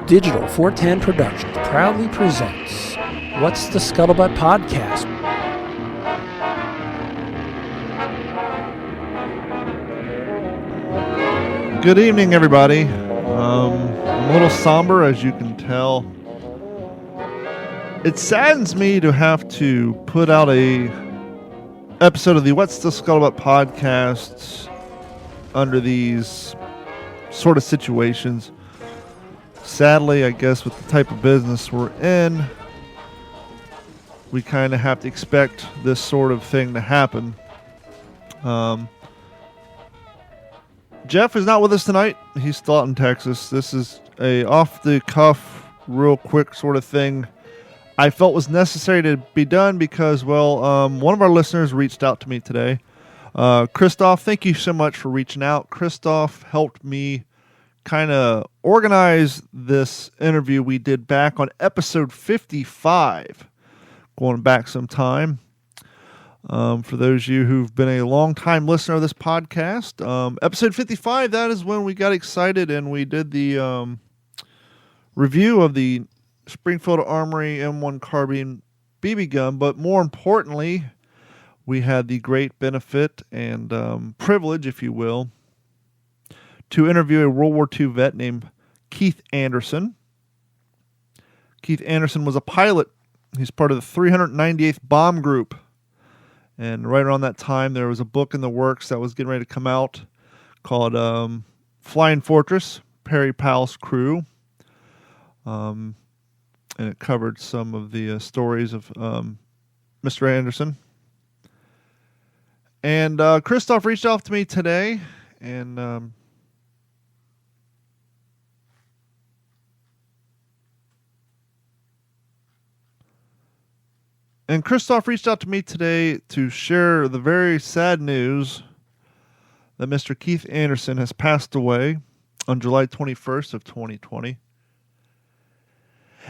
Digital 410 Productions proudly presents What's the Scuttlebutt Podcast? Good evening, everybody. I'm a little somber, as you can tell. It saddens me to have to put out a episode of the What's the Scuttlebutt Podcast under these sort of situations. Sadly, I guess with the type of business we're in, we kind of have to expect this sort of thing to happen. Jeff is not with us tonight. He's still out in Texas. This is a off-the-cuff, real quick sort of thing I felt was necessary to be done because, one of our listeners reached out to me today. Christoph, thank you so much for reaching out. Christoph helped me kind of organize this interview we did back on episode 55, going back some time. For those of you who've been a long-time listener of this podcast, episode 55, that is when we got excited and we did the review of the Springfield Armory M1 carbine BB gun, but more importantly, we had the great benefit and privilege, if you will, to interview a World War II vet named Keith Anderson. Keith Anderson was a pilot. He's part of the 398th Bomb Group. And right around that time, there was a book in the works that was getting ready to come out called Flying Fortress, Perry Powell's Crew. And it covered some of the stories of Mr. Anderson. And Christoph reached out to me today, and Christoph reached out to me today to share the very sad news that Mr. Keith Anderson has passed away on July 21st of 2020.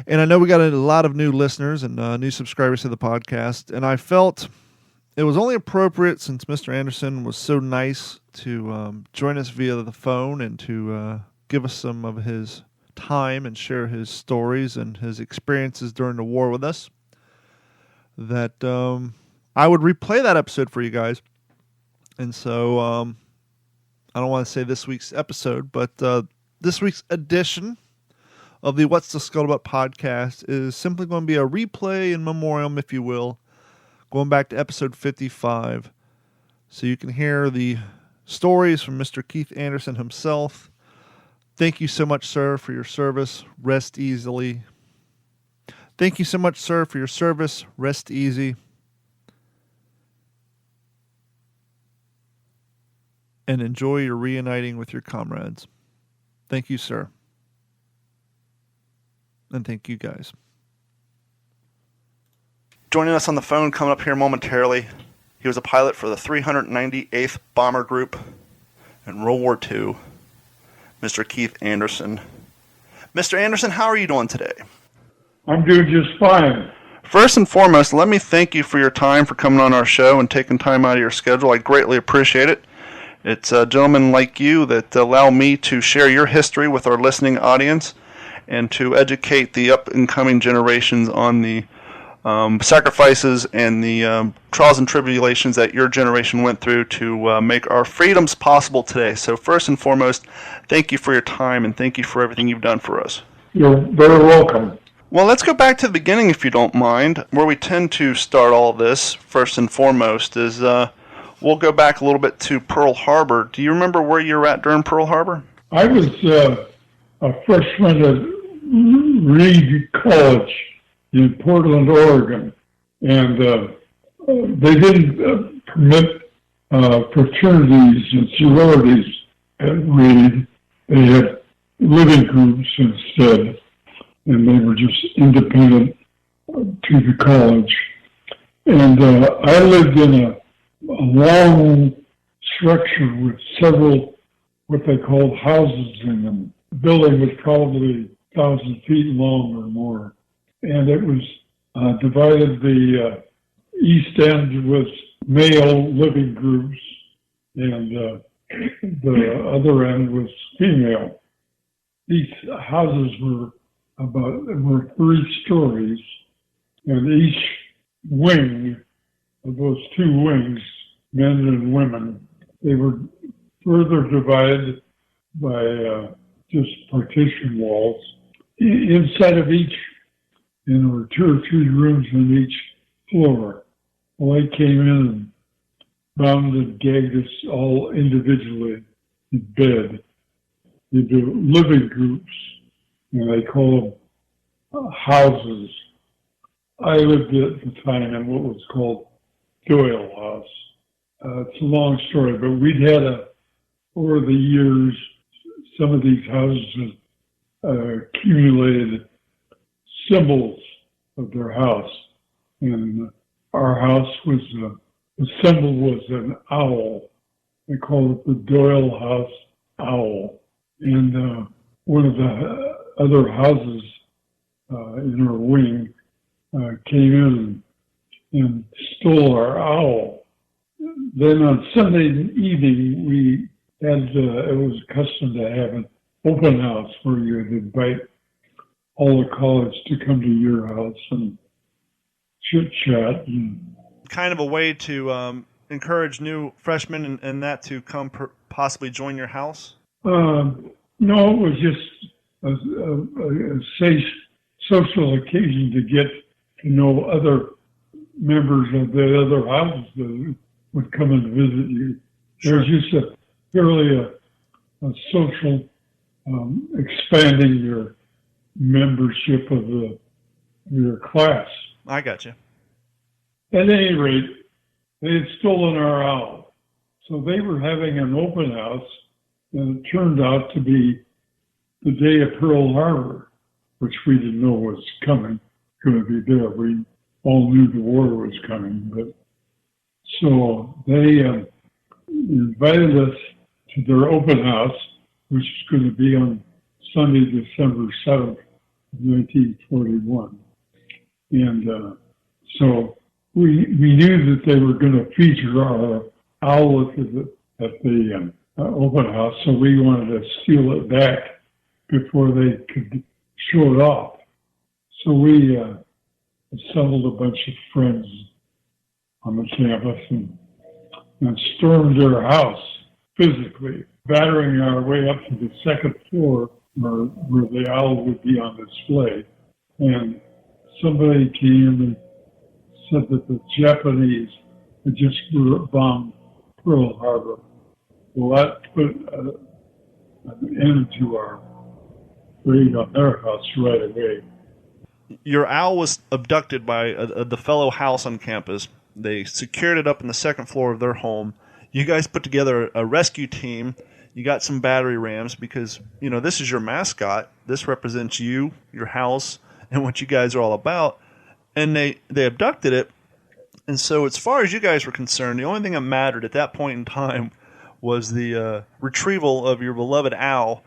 And I know we got a lot of new listeners and new subscribers to the podcast, and I felt it was only appropriate since Mr. Anderson was so nice to join us via the phone and to give us some of his time and share his stories and his experiences during the war with us, that I would replay that episode for you guys. And so I don't want to say this week's episode, but this week's edition of the What's the Scuttlebutt podcast is simply going to be a replay in memoriam, if you will, going back to episode 55. So you can hear the stories from Mr. Keith Anderson himself. Thank you so much, sir, for your service. Rest easily. Thank you so much, sir, for your service. Rest easy. And enjoy your reuniting with your comrades. Thank you, sir. And thank you, guys. Joining us on the phone, coming up here momentarily, he was a pilot for the 398th Bomber Group in World War II, Mr. Keith Anderson. Mr. Anderson, how are you doing today? I'm doing just fine. First and foremost, let me thank you for your time, for coming on our show and taking time out of your schedule. I greatly appreciate it. It's gentlemen like you that allow me to share your history with our listening audience and to educate the up-and-coming generations on the sacrifices and the trials and tribulations that your generation went through to make our freedoms possible today. So first and foremost, thank you for your time and thank you for everything you've done for us. You're very welcome. Well, let's go back to the beginning, if you don't mind. Where we tend to start all this, first and foremost, is we'll go back a little bit to Pearl Harbor. Do you remember where you were at during Pearl Harbor? I was a freshman at Reed College in Portland, Oregon, and they didn't permit fraternities and sororities at Reed. They had living groups instead, and they were just independent to the college. And I lived in a long structure with several what they called houses in them. The building was probably 1,000 feet long or more. And it was divided. The east end was male living groups, and the other end was female. these houses were 3 stories, and each wing of those 2 wings, men and women, they were further divided by just partition walls. Inside of each, there were 2 or 3 rooms on each floor. Well, they came in and bound and gagged us all individually in bed. They do living groups, and they call them houses. I lived at the time in what was called Doyle House. It's a long story, but we'd had over the years, some of these houses accumulated symbols of their house. And our house was, the symbol was an owl. They called it the Doyle House Owl. And one of the other houses in our wing came in and stole our owl. Then on Sunday evening, we had, it was custom to have an open house where you would invite all the college to come to your house and chit chat. Kind of a way to encourage new freshmen and that to come possibly join your house? No, it was just a safe social occasion to get to know other members of the other houses that would come and visit you. Sure. It was just a purely a social expanding your membership of your class. I got you. At any rate, they had stolen our owl. So they were having an open house, and it turned out to be the day of Pearl Harbor, which we didn't know was going to be there. We all knew the war was coming, but so they invited us to their open house, which is going to be on Sunday, December 7th, 1941. And so we knew that they were going to feature our owl at the open house, so we wanted to steal it back before they could show it off. So we assembled a bunch of friends on the campus and stormed their house physically, battering our way up to the 2nd floor where the owl would be on display. And somebody came and said that the Japanese had just bombed Pearl Harbor. Well, that put an end to our raid on their house right away. Your owl was abducted by the fellow house on campus. They secured it up in the 2nd floor of their home. You guys put together a rescue team. You got some battery rams because, this is your mascot. This represents you, your house, and what you guys are all about. And they abducted it. And so as far as you guys were concerned, the only thing that mattered at that point in time was the retrieval of your beloved owl.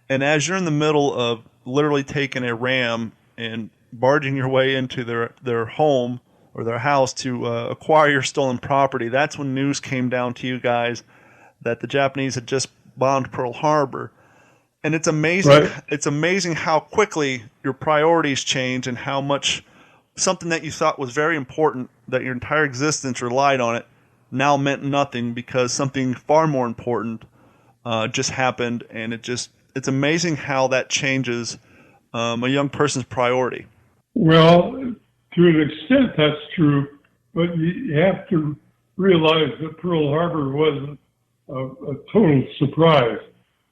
And as you're in the middle of literally taking a ram and barging your way into their home or their house to acquire your stolen property, that's when news came down to you guys that the Japanese had just bombed Pearl Harbor. And it's amazing. Right. It's amazing how quickly your priorities change and how much something that you thought was very important, that your entire existence relied on it, now meant nothing because something far more important just happened. And it's amazing how that changes a young person's priority. Well, to an extent that's true, but you have to realize that Pearl Harbor wasn't a total surprise.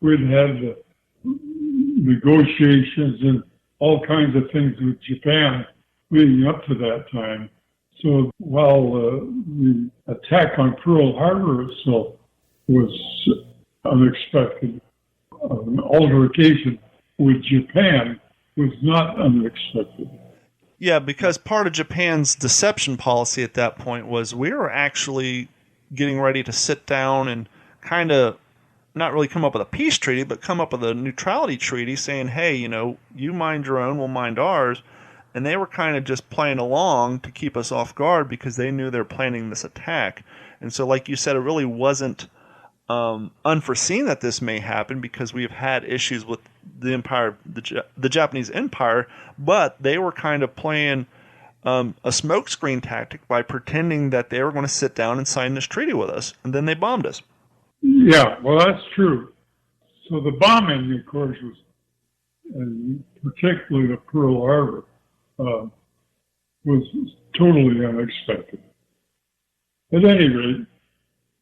We'd had the negotiations and all kinds of things with Japan leading up to that time. So while the attack on Pearl Harbor itself was unexpected, an altercation with Japan was not unexpected. Yeah, because part of Japan's deception policy at that point was we were actually getting ready to sit down and kind of not really come up with a peace treaty, but come up with a neutrality treaty saying, hey, you mind your own, we'll mind ours. And they were kind of just playing along to keep us off guard because they knew they were planning this attack. And so, like you said, it really wasn't unforeseen that this may happen because we have had issues with the empire, the Japanese empire, but they were kind of playing a smokescreen tactic by pretending that they were going to sit down and sign this treaty with us, and then they bombed us. Yeah, well, that's true. So the bombing, of course, was, and particularly the Pearl Harbor, was totally unexpected. At any rate,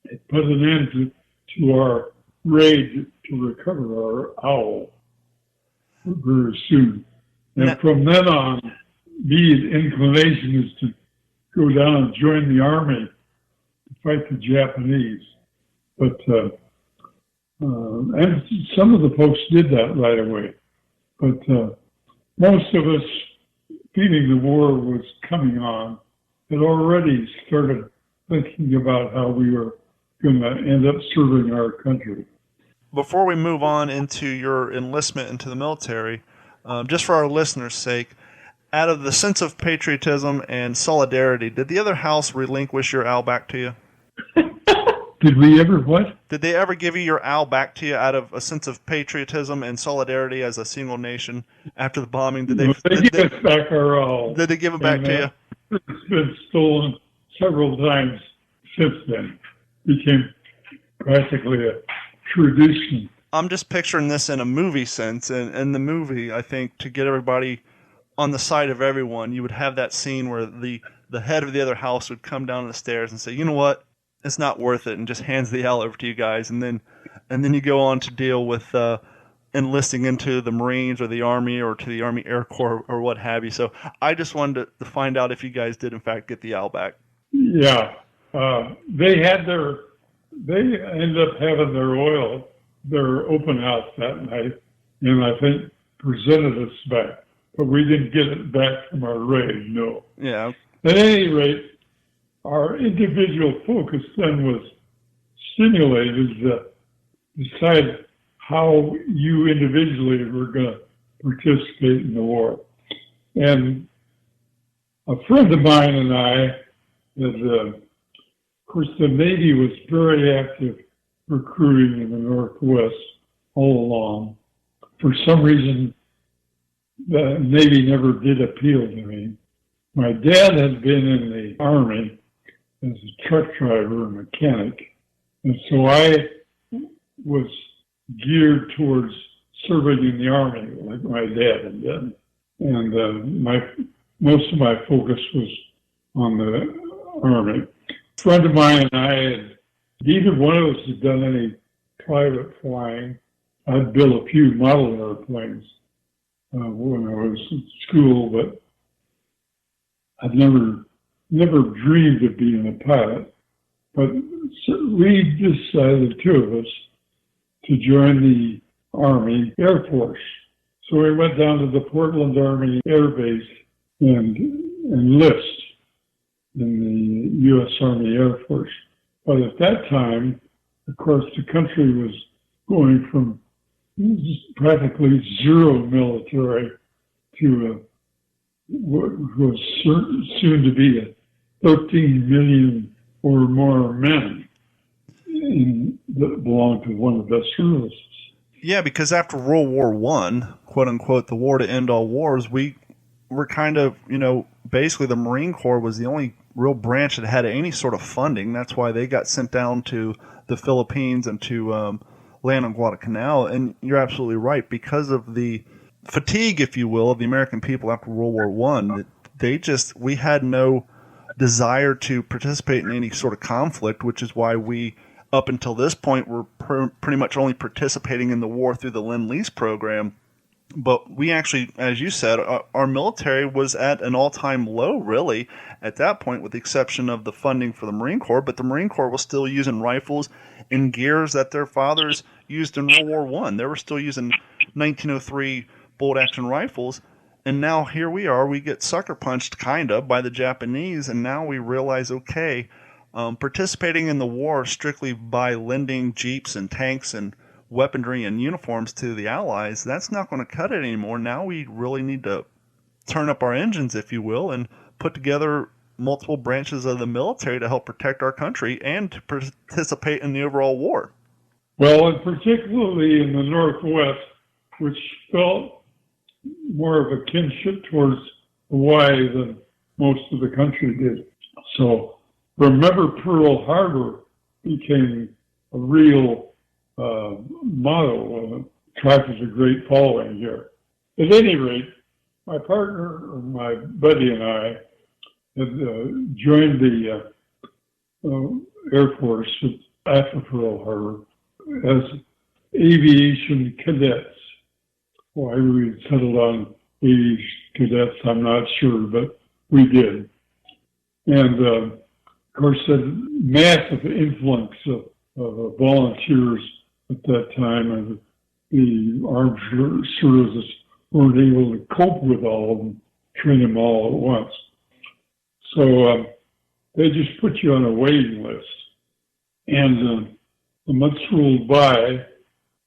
it put an end to our raid to recover our owl very soon. And from then on, the inclination is to go down and join the army to fight the Japanese. But and some of the folks did that right away. But most of us, feeling the war was coming on, had already started thinking about how we were going to end up serving our country. Before we move on into your enlistment into the military, just for our listeners' sake, out of the sense of patriotism and solidarity, did the other house relinquish your owl back to you? Did we ever what? Did they ever give you your owl back to you out of a sense of patriotism and solidarity as a single nation after the bombing? Did they give us back our owl? Did they give it back to you? It's been stolen several times since then. It became practically a tradition. I'm just picturing this in a movie sense. And in the movie, I think, to get everybody on the side of everyone, you would have that scene where the head of the other house would come down the stairs and say, you know what? It's not worth it, and just hands the owl over to you guys. And then you go on to deal with enlisting into the Marines or the Army or to the Army Air Corps or what have you. So I just wanted to find out if you guys did, in fact, get the owl back. Yeah. They ended up having their open house that night, and I think presented us back. But we didn't get it back from our raid, no. Yeah. At any rate, our individual focus then was stimulated to decide how you individually were going to participate in the war. And a friend of mine and I, of course, the Navy was very active recruiting in the Northwest all along. For some reason, the Navy never did appeal to me. My dad had been in the Army as a truck driver and mechanic, and so I was geared towards serving in the Army like my dad had done. And most of my focus was on the Army. A friend of mine and I neither one of us had done any private flying. I'd built a few model airplanes when I was in school, but I'd never dreamed of being a pilot. But we decided, the two of us, to join the Army Air Force. So we went down to the Portland Army Air Base and enlist in the U.S. Army Air Force. But at that time, of course, the country was going from practically zero military to what was soon to be a 13 million or more men that belonged to one of the services. Yeah, because after World War I, quote unquote, the war to end all wars, we were kind of, basically the Marine Corps was the only real branch that had any sort of funding. That's why they got sent down to the Philippines and to land on Guadalcanal. And you're absolutely right. Because of the fatigue, if you will, of the American people after World War I, we had no desire to participate in any sort of conflict, which is why we, up until this point, were pretty much only participating in the war through the Lend-Lease program. But we actually, as you said, our military was at an all-time low, really, at that point, with the exception of the funding for the Marine Corps. But the Marine Corps was still using rifles and gears that their fathers used in World War I. They were still using 1903 bolt-action rifles. And now here we are, we get sucker punched, kind of, by the Japanese, and now we realize, okay, participating in the war strictly by lending jeeps and tanks and weaponry and uniforms to the Allies, that's not going to cut it anymore. Now we really need to turn up our engines, if you will, and put together multiple branches of the military to help protect our country and to participate in the overall war. Well, and particularly in the Northwest, which felt more of a kinship towards Hawaii than most of the country did. So remember Pearl Harbor became a real motto. Attracted a great following here. At any rate, my partner, or my buddy and I had joined the Air Force after Pearl Harbor as aviation cadets. Why we settled on aviation cadets, I'm not sure, but we did. And of course, the massive influx of volunteers at that time, and the armed services weren't able to cope with all of them, train them all at once. So they just put you on a waiting list. And the months rolled by,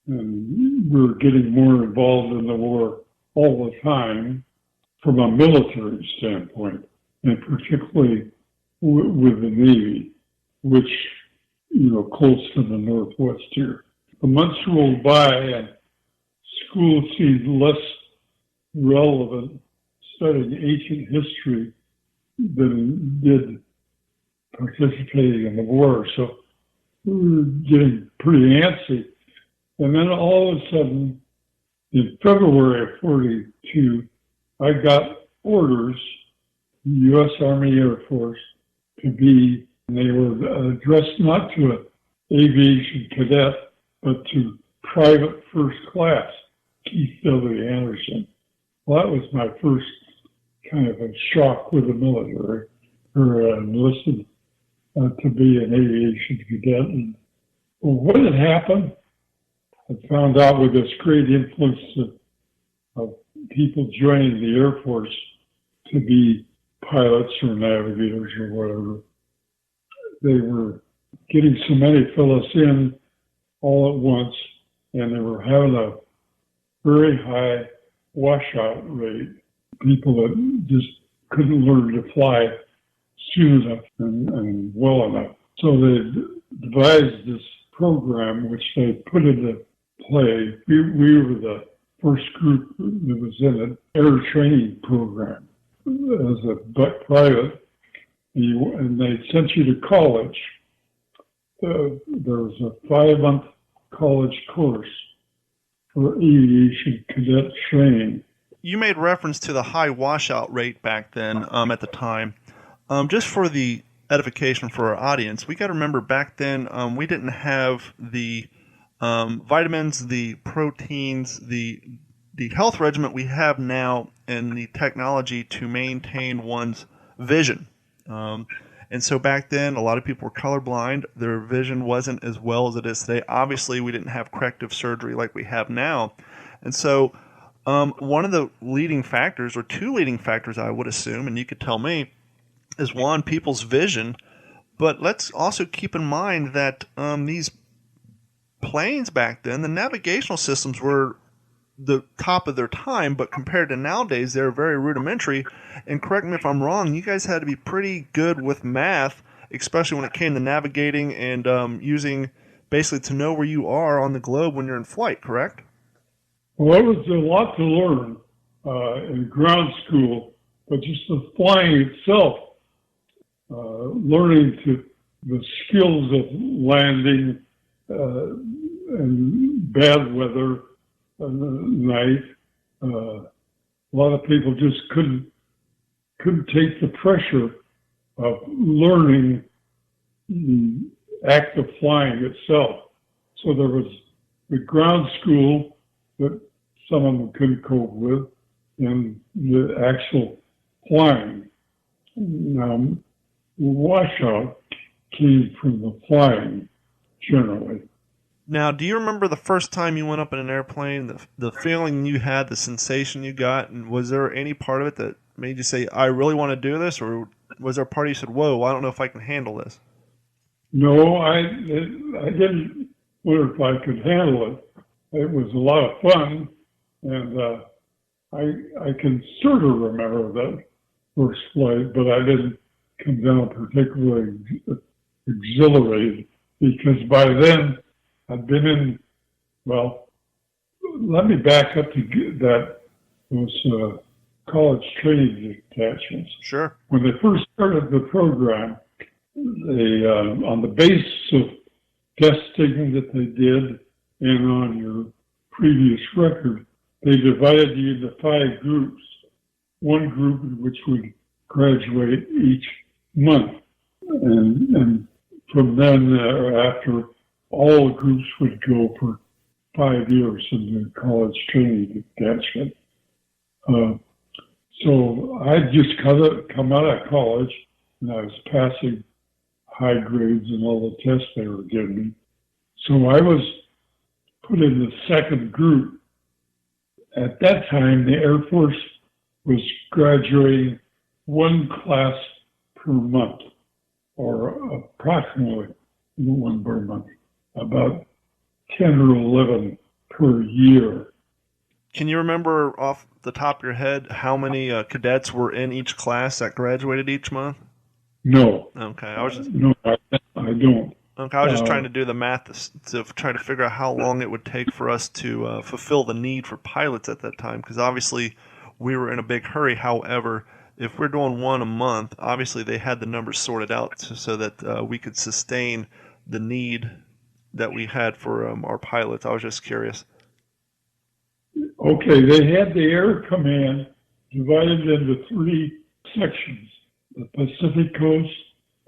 and we were getting more involved in the war all the time from a military standpoint, and particularly with the Navy, which, close to the Northwest here. The months rolled by and school seemed less relevant studying ancient history than did participating in the war. So we were getting pretty antsy. And then all of a sudden, in February of 42, I got orders from the U.S. Army Air Force to be, and they were addressed not to an aviation cadet, but to private first class, Keith W. Anderson. Well, that was my first kind of a shock with the military, or enlisted to be an aviation cadet. And what had happened, I found out with this great influence of people joining the Air Force to be pilots or navigators or whatever. They were getting so many fellows in all at once, and they were having a very high washout rate. People that just couldn't learn to fly soon enough and well enough. So they devised this program which they put into play. We were the first group that was in an air training program as a private, and they sent you to college. There was a 5-month college course for aviation cadet training. You made reference to the high washout rate back then at the time. Just for the edification for our audience, we got to remember back then we didn't have the vitamins, the proteins, the health regimen we have now, and the technology to maintain one's vision. And so back then, a lot of people were colorblind. Their vision wasn't as well as it is today. Obviously, we didn't have corrective surgery like we have now. And so one of the leading factors, or two leading factors I would assume, and you could tell me, is one, people's vision. But let's also keep in mind that these planes back then, the navigational systems were the top of their time, but compared to nowadays, they're very rudimentary. And correct me if I'm wrong, you guys had to be pretty good with math, especially when it came to navigating and using basically to know where you are on the globe when you're in flight, correct? Well, it was a lot to learn in ground school, but just the flying itself, learning the skills of landing and bad weather at night. A lot of people just couldn't take the pressure of learning the act of flying itself. So there was the ground school that some of them couldn't cope with, and the actual flying. Now, washout came from the flying generally. Now, do you remember the first time you went up in an airplane, the feeling you had, the sensation you got, and was there any part of it that made you say, I really want to do this, or was there a part of you said, whoa, I don't know if I can handle this? No, I didn't wonder if I could handle it. It was a lot of fun, and I can sort of remember that first flight, but I didn't come down particularly exhilarated, because by then I'd been in, well, let me back up to those college training detachments. Sure. When they first started the program, they, on the basis of testing that they did and on your previous record, they divided you into 5 groups. One group which would graduate each month. And from then, after, all groups would go for 5 years in the college training detachment. So I'd just come out of college, and I was passing high grades in all the tests they were giving me. So I was put in the second group. At that time, the Air Force was graduating 1 class per month, or approximately 1 per month, about 10 or 11 per year. Can you remember off the top of your head how many cadets were in each class that graduated each month? No. Okay, I was just No, I don't. okay. I was just trying to do the math to try to figure out how long it would take for us to fulfill the need for pilots at that time, because obviously we were in a big hurry. However, if we're doing 1 a month, obviously they had the numbers sorted out so that we could sustain the need that we had for our pilots. I was just curious. Okay, they had the Air Command divided into 3 sections: the Pacific Coast,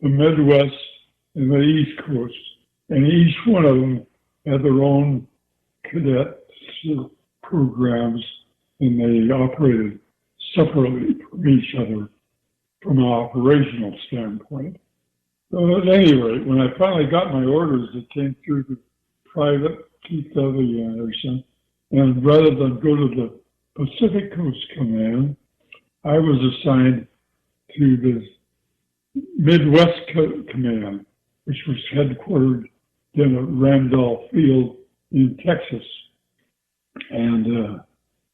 the Midwest, and the East Coast. And each one of them had their own cadet programs, and they operated separately from each other from an operational standpoint. So at any rate, when I finally got my orders, it came through the private T.W. Anderson. And rather than go to the Pacific Coast Command, I was assigned to the Midwest Command, which was headquartered in at Randolph Field in Texas. And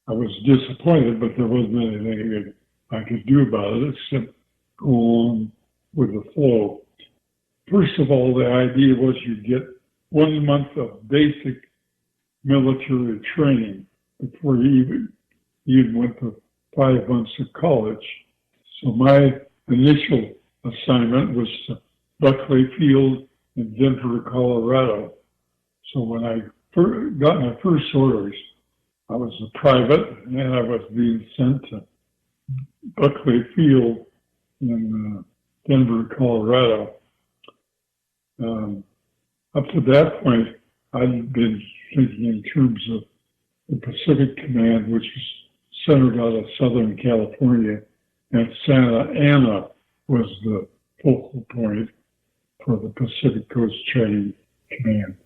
I was disappointed, but there wasn't anything I could do about it except go on with the flow. First of all, the idea was you'd get 1 month of basic military training before you even went to 5 months of college. So my initial assignment was to Buckley Field in Denver, Colorado. So when I got my first orders, I was a private and I was being sent to Buckley Field in Denver, Colorado. Up to that point, I'd been thinking in terms of the Pacific Command, which was centered out of Southern California, and Santa Ana was the focal point for the Pacific Coast Training Command.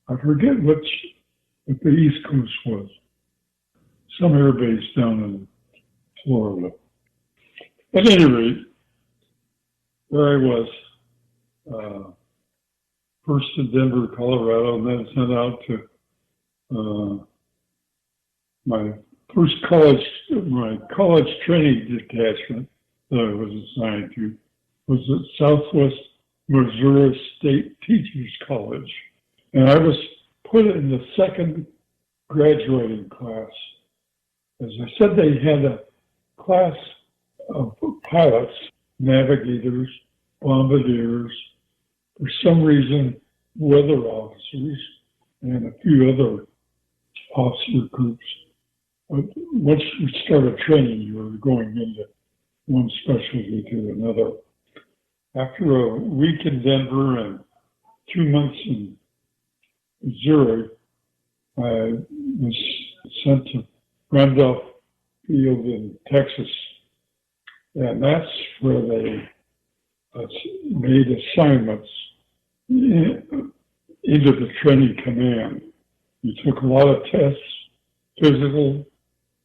I forget what the East Coast was. Some air base down in Florida. At any rate, there I was, first in Denver, Colorado, and then sent out to my college training detachment that I was assigned to was at Southwest Missouri State Teachers College. And I was put in the second graduating class. As I said, they had a class of pilots, navigators, bombardiers, for some reason, weather officers, and a few other officer groups. But once you started training, you were going into one specialty to another. After a week in Denver and 2 months in Missouri, I was sent to Randolph Field in Texas. And that's where they made assignments into the training command. You took a lot of tests, physical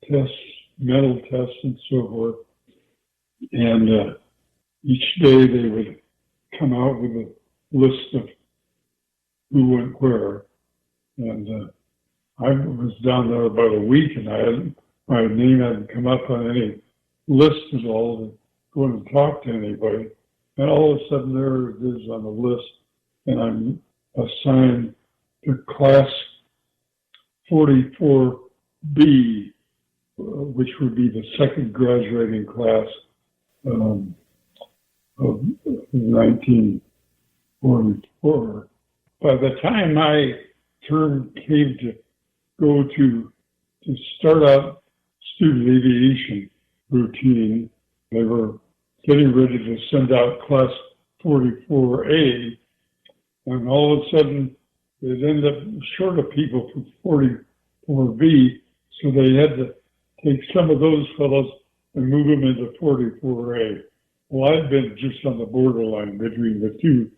tests, mental tests, and so forth. And each day they would come out with a list of who went where. And I was down there about a week, and my name hadn't come up on any list at all to go and talk to anybody. And all of a sudden there it is on the list, and I'm assigned the Class 44B, which would be the second graduating class of 1944. By the time my turn came to go to start out student aviation routine, they were getting ready to send out Class 44A, and all of a sudden they'd end up short of people for 44B, so they had to take some of those fellows and move them into 44A. Well, I'd been just on the borderline between the two.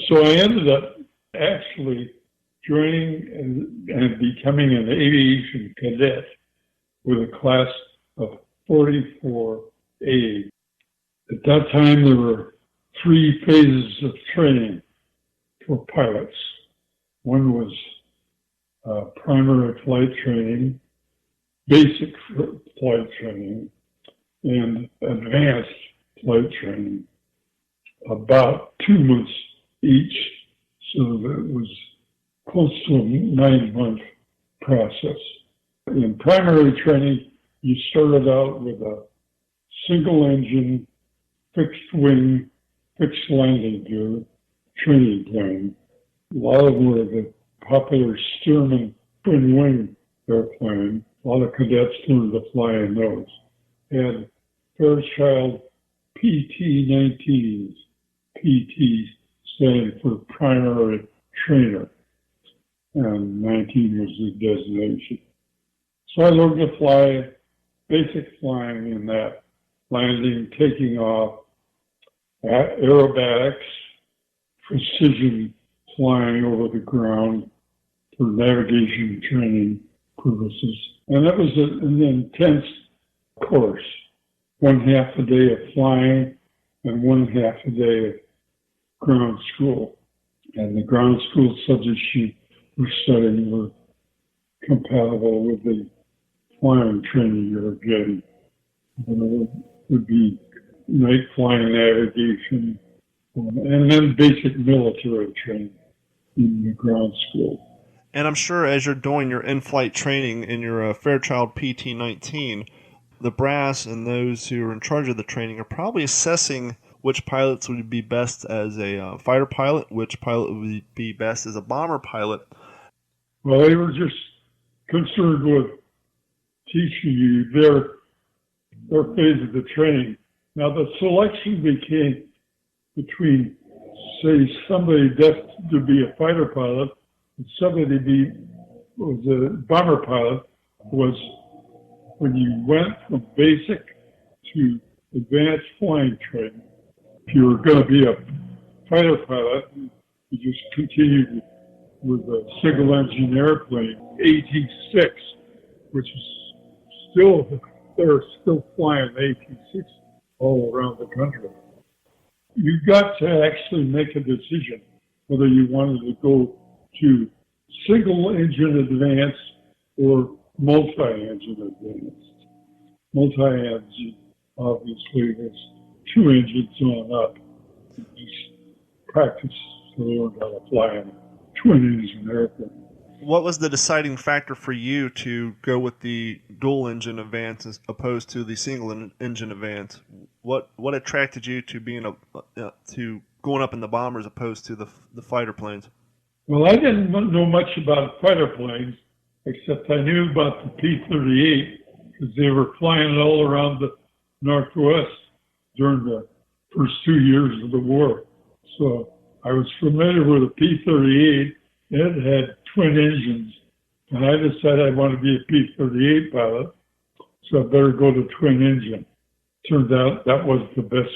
So I ended up actually joining and becoming an aviation cadet with a class of 44A. At that time, there were 3 phases of training for pilots. One was primary flight training, basic flight training, and advanced flight training, about 2 months each. So that was close to a 9-month process. In primary training, you started out with a single engine, fixed wing, fixed landing gear training plane. A lot of them were the popular Stearman twin wing airplane. A lot of cadets learned to fly in those. And Fairchild PT-19s, PT standing for primary trainer, and 19 was the designation. So I learned to fly basic flying in that, landing, taking off, aerobatics, precision flying over the ground for navigation training purposes. And that was an intense course. 1/2 a day of flying and 1/2 a day of ground school. And the ground school subjects you were studying were compatible with the flying training you were getting. And it would be night flying navigation, and then basic military training in the ground school. And I'm sure as you're doing your in-flight training in your Fairchild PT-19, the brass and those who are in charge of the training are probably assessing which pilots would be best as a fighter pilot, which pilot would be best as a bomber pilot. Well, they were just concerned with teaching you their phase of the training. Now, the selection became between, say, somebody destined to be a fighter pilot and somebody was a bomber pilot, was when you went from basic to advanced flying training. If you were going to be a fighter pilot, you just continued with a single engine airplane, AT-6, which is still, they're still flying AT-6 all around the country. You got to actually make a decision whether you wanted to go to single engine advanced or multi-engine advanced. Multi-engine, obviously, is 2 engines on up. You just practice to learn how to fly a twin engine airplane. What was the deciding factor for you to go with the dual engine advance as opposed to the single engine advance? What attracted you to being to going up in the bomber as opposed to the fighter planes? Well, I didn't know much about fighter planes, except I knew about the P-38 because they were flying all around the Northwest during the first 2 years of the war. So I was familiar with the P-38. It had twin engines, and I decided I wanted to be a P-38 pilot, so I better go to twin engine. Turned out that was the best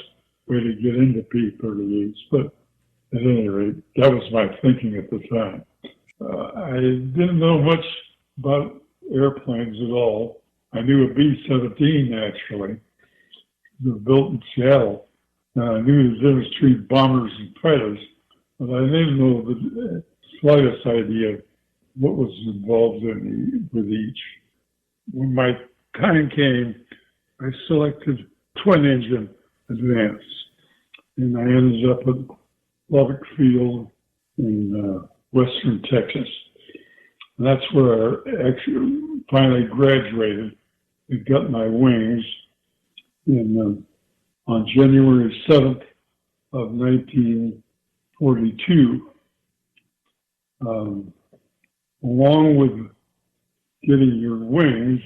way to get into P-38s, but at any rate, that was my thinking at the time. I didn't know much about airplanes at all. I knew a B-17 actually. They were built in Seattle. I knew the difference between bombers and fighters, but I didn't know the slightest idea of what was involved with each. When my time came, I selected twin engine advanced, and I ended up at Lubbock Field in western Texas. And that's where I actually finally graduated and got my wings on January 7th of 1942. Along with getting your wings,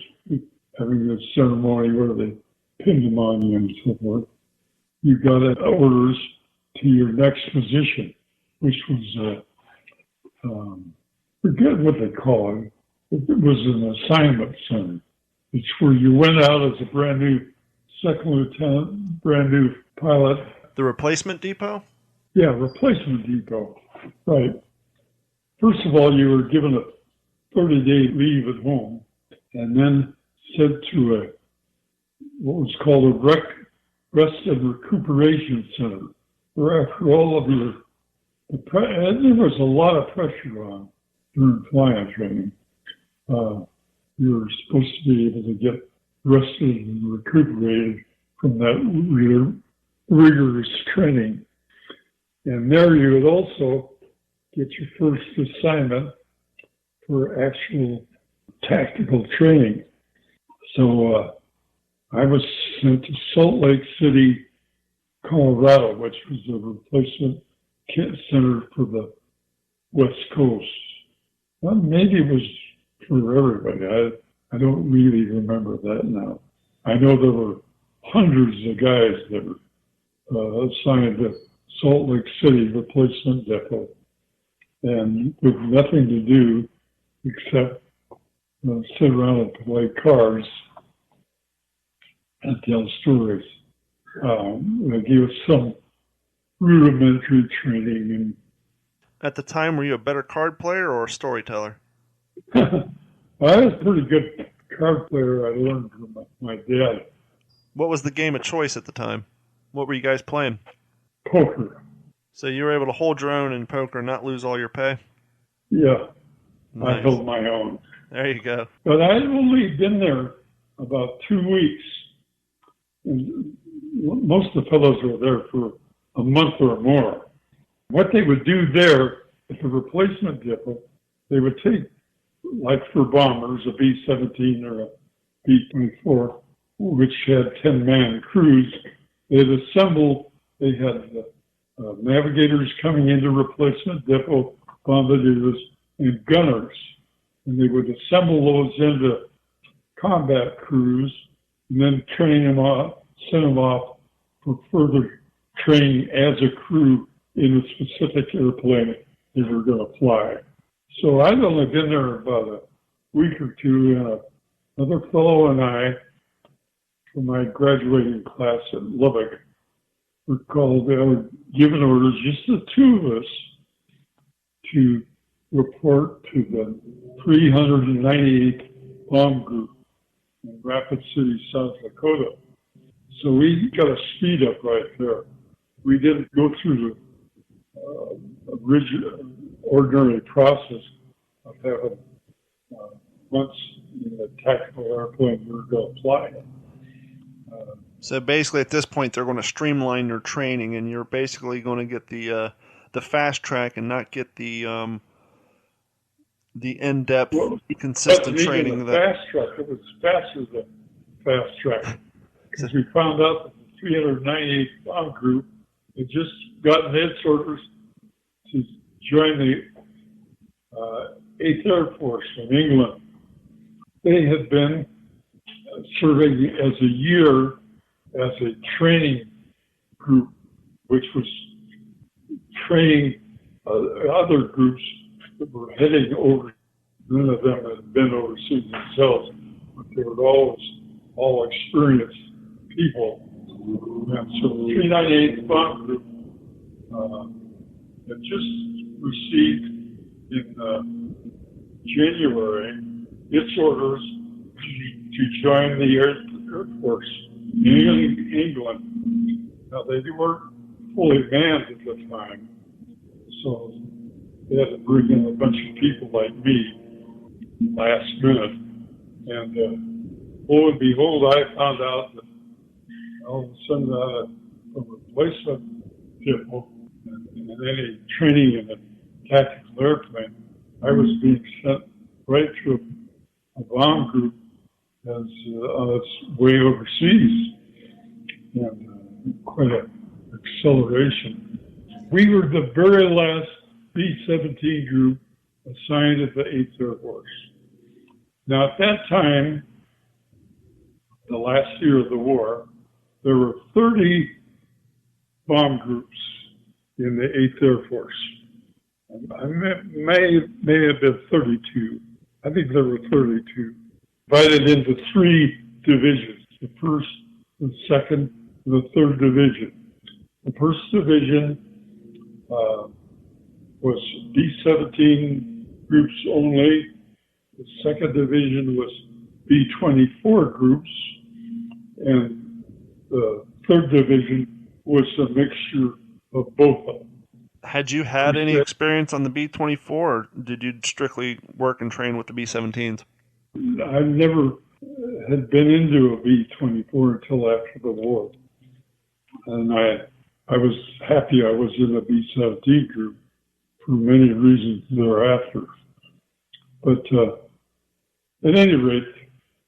having this ceremony where they pinned them on you and so forth, you got orders to your next position, which was, forget what they call it. It was an assignment center. It's where you went out as a brand new second lieutenant, brand new pilot. The replacement depot? Yeah, replacement depot. Right. First of all, you were given a 30-day leave at home and then sent to what was called a rest and recuperation center, where after all of and there was a lot of pressure on during flying training. You were supposed to be able to get rested and recuperated from that rigorous training. And there you would also get your first assignment for actual tactical training. So I was sent to Salt Lake City, Colorado, which was a replacement center for the West Coast. Well, maybe it was for everybody. I don't really remember that now. I know there were hundreds of guys that were assigned to Salt Lake City replacement depot, and with nothing to do except sit around and play cards and tell stories. They gave us some rudimentary training. And at the time, were you a better card player or a storyteller? I was a pretty good card player. I learned from my dad. What was the game of choice at the time? What were you guys playing? Poker. So you were able to hold your own in poker and not lose all your pay? Yeah, Nice. I held my own. There you go. But I'd only been there about 2 weeks. And most of the fellows were there for a month or more. What they would do there at the replacement depot, they would take, like for bombers, a B-17 or a B-24, which had 10-man crews. They'd assemble, they had navigators coming into replacement depot, bombardiers, and gunners. And they would assemble those into combat crews and then train them off, send them off for further training as a crew in a specific airplane they were going to fly. So I'd only been there about a week or two, and another fellow and I, from my graduating class at Lubbock, were given orders, just the two of us, to report to the 398th Bomb Group in Rapid City, South Dakota. So we got a speed up right there. We didn't go through the rigid, ordinary process of having months in a tactical airplane we were going to fly. So basically, at this point, they're going to streamline your training, and you're basically going to get the fast track and not get the in-depth, consistent training. Fast track. It was faster than fast track. Because we found out that the 398th Bomb Group had just gotten its orders to join the 8th Air Force from England. They had been serving as a year as a training group, which was training other groups that were heading over. None of them had been overseas themselves, but they were all experienced people. And so the 398th Bomb Group had just received in January its orders to join the Air Force in England. Now, they weren't fully manned at the time, so they had to bring in a bunch of people like me last minute. And lo and behold, I found out that all of a sudden a replacement depot and any training in the tactical airplane. I was being sent right to a bomb group as on its way overseas, and quite an acceleration. We were the very last B-17 group assigned at the 8th Air Force. Now, at that time, the last year of the war, there were 30 bomb groups in the 8th Air Force. I may have been 32. I think there were 32. Divided into 3 divisions, the 1st, the 2nd, and the 3rd division. The 1st division was B-17 groups only. The 2nd division was B-24 groups. And the 3rd division was a mixture of both of them. Had you had any experience on the B-24, or did you strictly work and train with the B-17s? I never had been into a B-24 until after the war. And I was happy I was in a B-17 group for many reasons thereafter. But at any rate,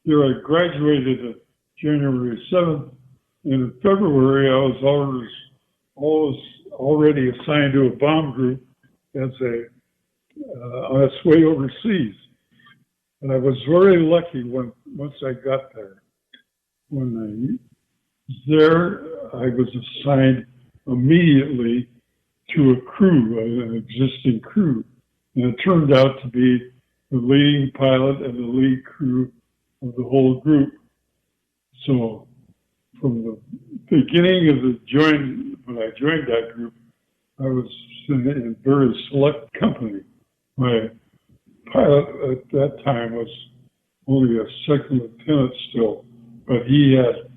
here I graduated at January 7th, and in February I was already assigned to a bomb group as on its way overseas. And I was very lucky once I got there. When I was there, I was assigned immediately to a crew, an existing crew. And it turned out to be the leading pilot and the lead crew of the whole group. So from the beginning of when I joined that group, I was in very select company. My pilot at that time was only a second lieutenant still, but he had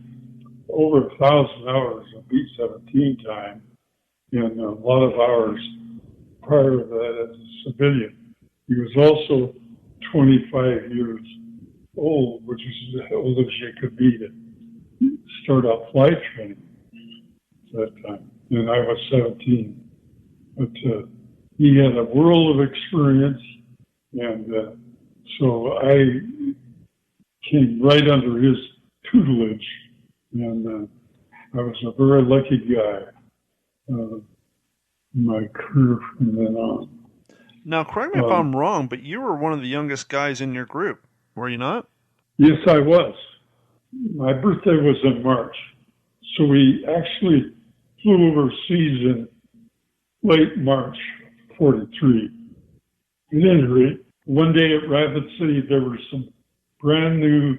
over 1,000 hours of B-17 time and a lot of hours prior to that as a civilian. He was also 25 years old, which is as old as you could be to start out flight training at that time. And I was 17. But he had a world of experience, and so I came right under his tutelage, and I was a very lucky guy in my career from then on. Now, correct me if I'm wrong, but you were one of the youngest guys in your group, were you not? Yes, I was. My birthday was in March, so we actually flew overseas in late March, 43. At any rate, one day at Rapid City, there were some brand new,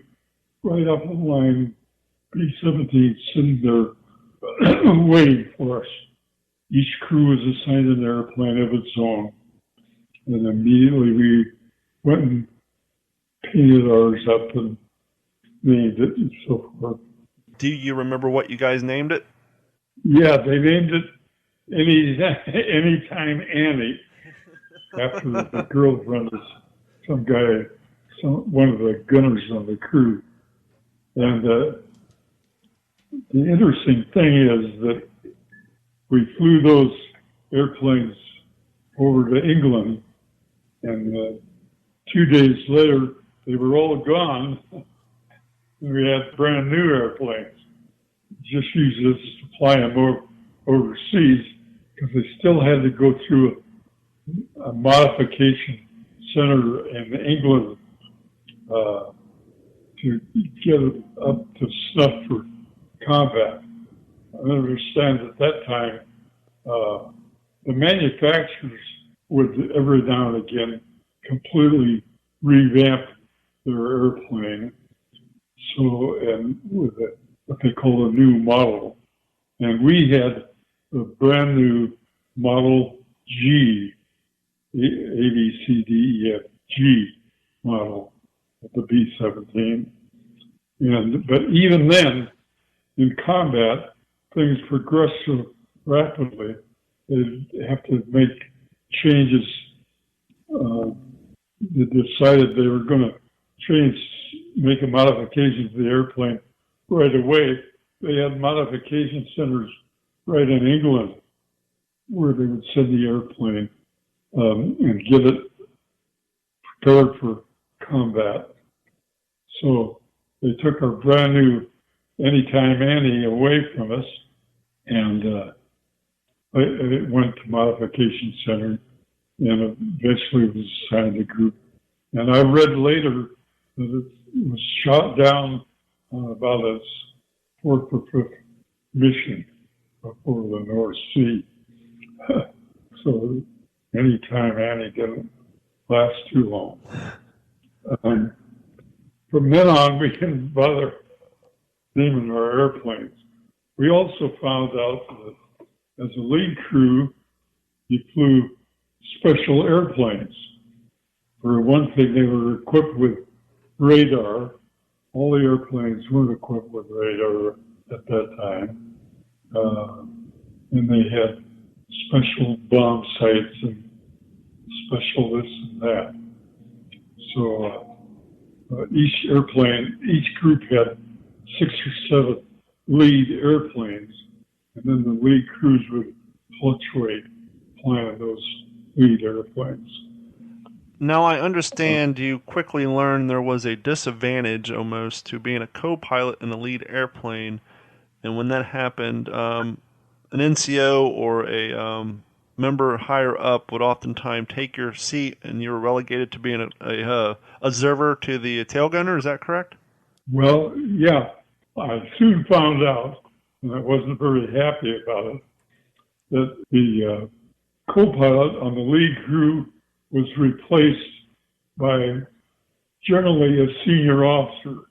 right up the line B-17 sitting there waiting for us. Each crew was assigned an airplane of its own. And immediately we went and painted ours up and named it and so forth. Do you remember what you guys named it? Yeah, they named it Anytime Annie, after the girlfriend of some guy, one of the gunners on the crew. And the interesting thing is that we flew those airplanes over to England, and 2 days later, they were all gone, and we had brand new airplanes. Just used this to fly them overseas, because they still had to go through a modification center in England to get it up to snuff for combat. I understand at that time, the manufacturers would every now and again completely revamp their airplane. So, and with what they call a new model. And we had the brand new Model G, A, B, C, D, E, F, G model of the B-17. But even then, in combat, things progressed so rapidly, they'd have to make changes. They decided they were going to make a modification to the airplane right away. They had modification centers right in England where they would send the airplane and get it prepared for combat. So they took our brand new Anytime Annie away from us, and it went to Modification Center, and eventually was assigned a group. And I read later that it was shot down on about its fourth or fifth mission over the North Sea. So Anytime Annie didn't last too long. From then on, we didn't bother naming our airplanes. We also found out that as a lead crew, you flew special airplanes. For one thing, they were equipped with radar. All the airplanes weren't equipped with radar at that time. And they had special bomb sights and special this and that. So each group had 6 or 7 lead airplanes, and then the lead crews would fluctuate flying those lead airplanes. Now, I understand you quickly learned there was a disadvantage almost to being a co-pilot in a lead airplane, and when that happened, an NCO or a member higher up would oftentimes take your seat, and you were relegated to being a observer to the tail gunner. Is that correct? Well, yeah. I soon found out, and I wasn't very happy about it, that the co-pilot on the lead crew was replaced by generally a senior officer.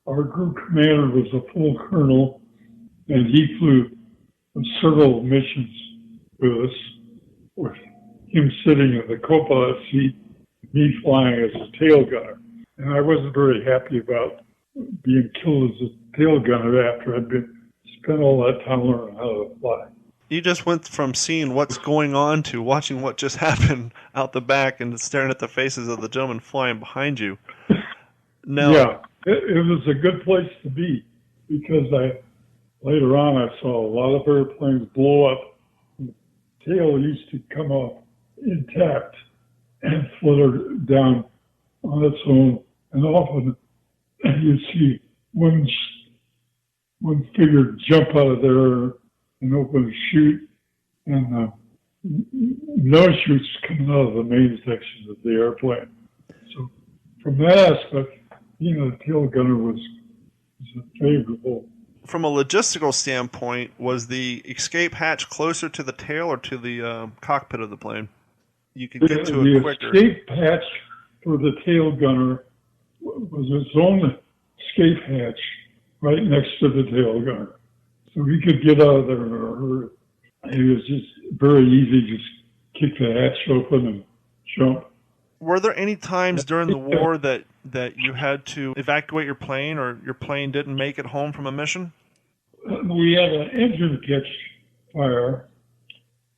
Our group commander was a full colonel, and he flew several missions with us, with him sitting in the co-pilot seat, me flying as a tail gunner. And I wasn't very happy about being killed as a tail gunner after I'd spent all that time learning how to fly. You just went from seeing what's going on to watching what just happened out the back and staring at the faces of the gentlemen flying behind you. Now, yeah, it was a good place to be, because later on I saw a lot of airplanes blow up. The tail used to come off intact and flutter down on its own, and often you see one figure jump out of there and open a chute, and nose chutes coming out of the main section of the airplane. So from that aspect, being a tail gunner was favorable. From a logistical standpoint, was the escape hatch closer to the tail or to the cockpit of the plane? You could get to it quicker. The escape hatch for the tail gunner was its own escape hatch right next to the tail gunner. So we could get out of there in a hurry. It was just very easy, just kick the hatch open and jump. Were there any times during the war that you had to evacuate your plane, or your plane didn't make it home from a mission? We had an engine catch fire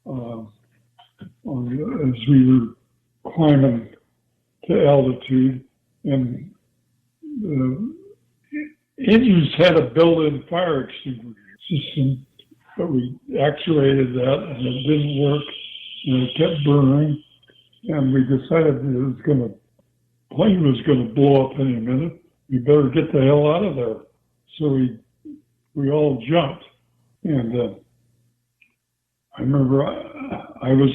as we were climbing to altitude, and the engines had a built-in fire extinguisher system, but we actuated that, and it didn't work, and it kept burning, and we decided the plane was going to blow up any minute. We better get the hell out of there. So we all jumped, and I remember I was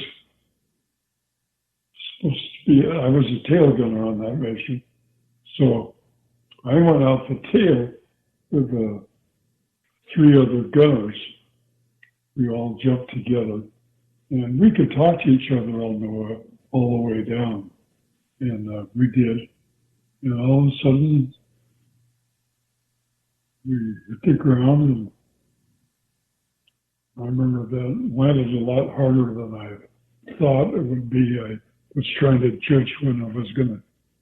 I was a tail gunner on that mission, so I went out the tail with 3 other gunners. We all jumped together, and we could talk to each other all the way down, and we did. And all of a sudden, we hit the ground, and I remember that landed a lot harder than I thought it would be. I was trying to judge when I was going to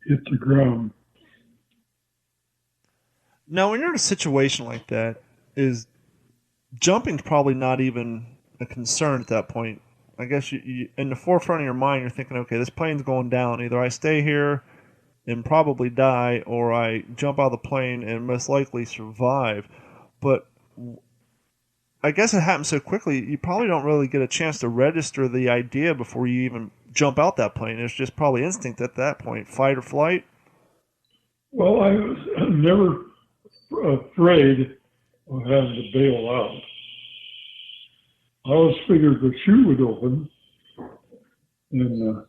hit the ground. Now, when you're in a situation like that, is jumping probably not even a concern at that point. I guess you in the forefront of your mind, you're thinking, okay, this plane's going down. Either I stay here and probably die, or I jump out of the plane and most likely survive. But I guess it happens so quickly, you probably don't really get a chance to register the idea before you even jump out that plane? It's just probably instinct at that point, fight or flight. Well, I was never afraid of having to bail out. I always figured the chute would open, and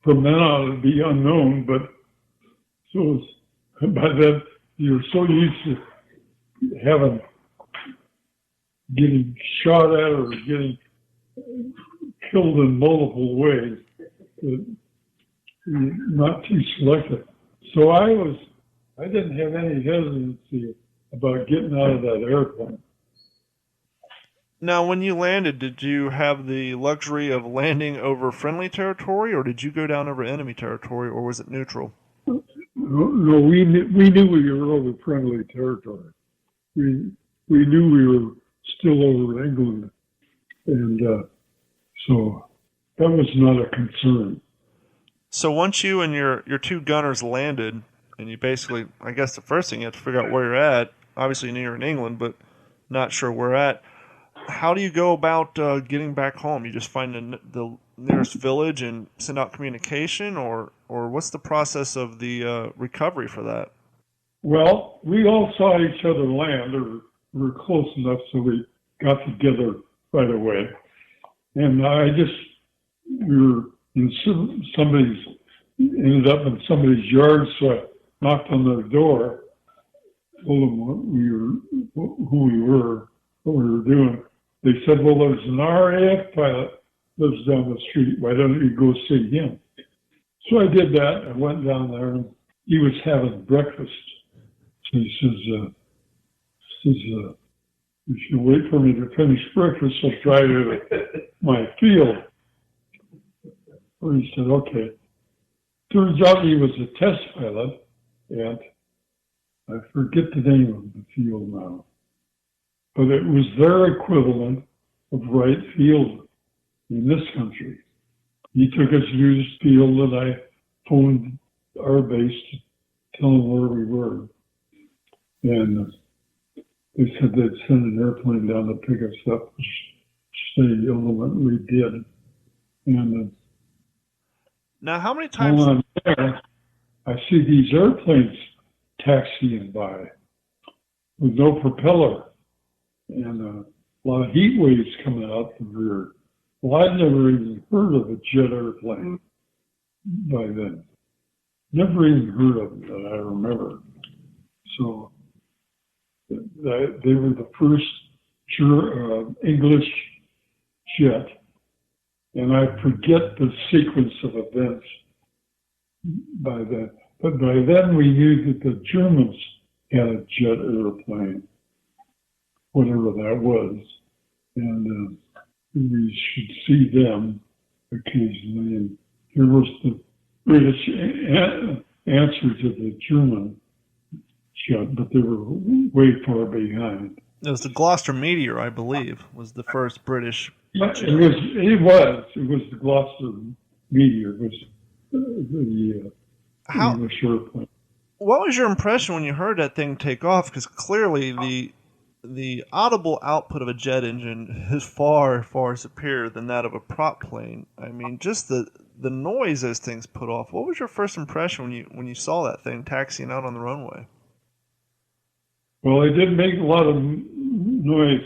from then on it'd be unknown. But so by then you're so used to getting shot at or getting killed in multiple ways that you're not too selective. So I didn't have any hesitancy about getting out of that airplane. Now, when you landed, did you have the luxury of landing over friendly territory, or did you go down over enemy territory, or was it neutral? No, we knew we were over friendly territory. We knew we were still over England, and so that was not a concern. So once you and your two gunners landed, and you basically, I guess the first thing you have to figure out where you're at. Obviously, you knew you're in England, but not sure where at. How do you go about getting back home? You just find the nearest village and send out communication, or what's the process of the recovery for that? Well, we all saw each other land, or we were close enough, so we got together right away. And we were in ended up in somebody's yard, so I knocked on their door, told them who we were, what we were doing. They said, well, there's an RAF pilot lives down the street. Why don't you go see him? So I did that. I went down there, and he was having breakfast. So he says, you should wait for me to finish breakfast. I'll drive you to my field. Well, he said, okay. Turns out he was a test pilot, and I forget the name of the field now. But it was their equivalent of Wright Field in this country. He took us to this field, and I phoned our base to tell them where we were. And they said they'd send an airplane down to pick us up, which they ultimately did. And now, how many times? While I'm there, I see these airplanes taxiing by with no propeller, and a lot of heat waves coming out the rear. Well, I'd never even heard of a jet airplane by then. Never even heard of it that I remember. So they were the first English jet. And I forget the sequence of events by then. But by then we knew that the Germans had a jet airplane, whatever that was. And we should see them occasionally. And here was the British answer to the German jet, but they were way far behind. It was the Gloucester Meteor, I believe, was the first British. It was the Gloucester Meteor. It was the English airplane. What was your impression when you heard that thing take off? Because clearly the audible output of a jet engine is far, far superior than that of a prop plane. I mean, just the noise those things put off. What was your first impression when you saw that thing taxiing out on the runway? Well, they did make a lot of noise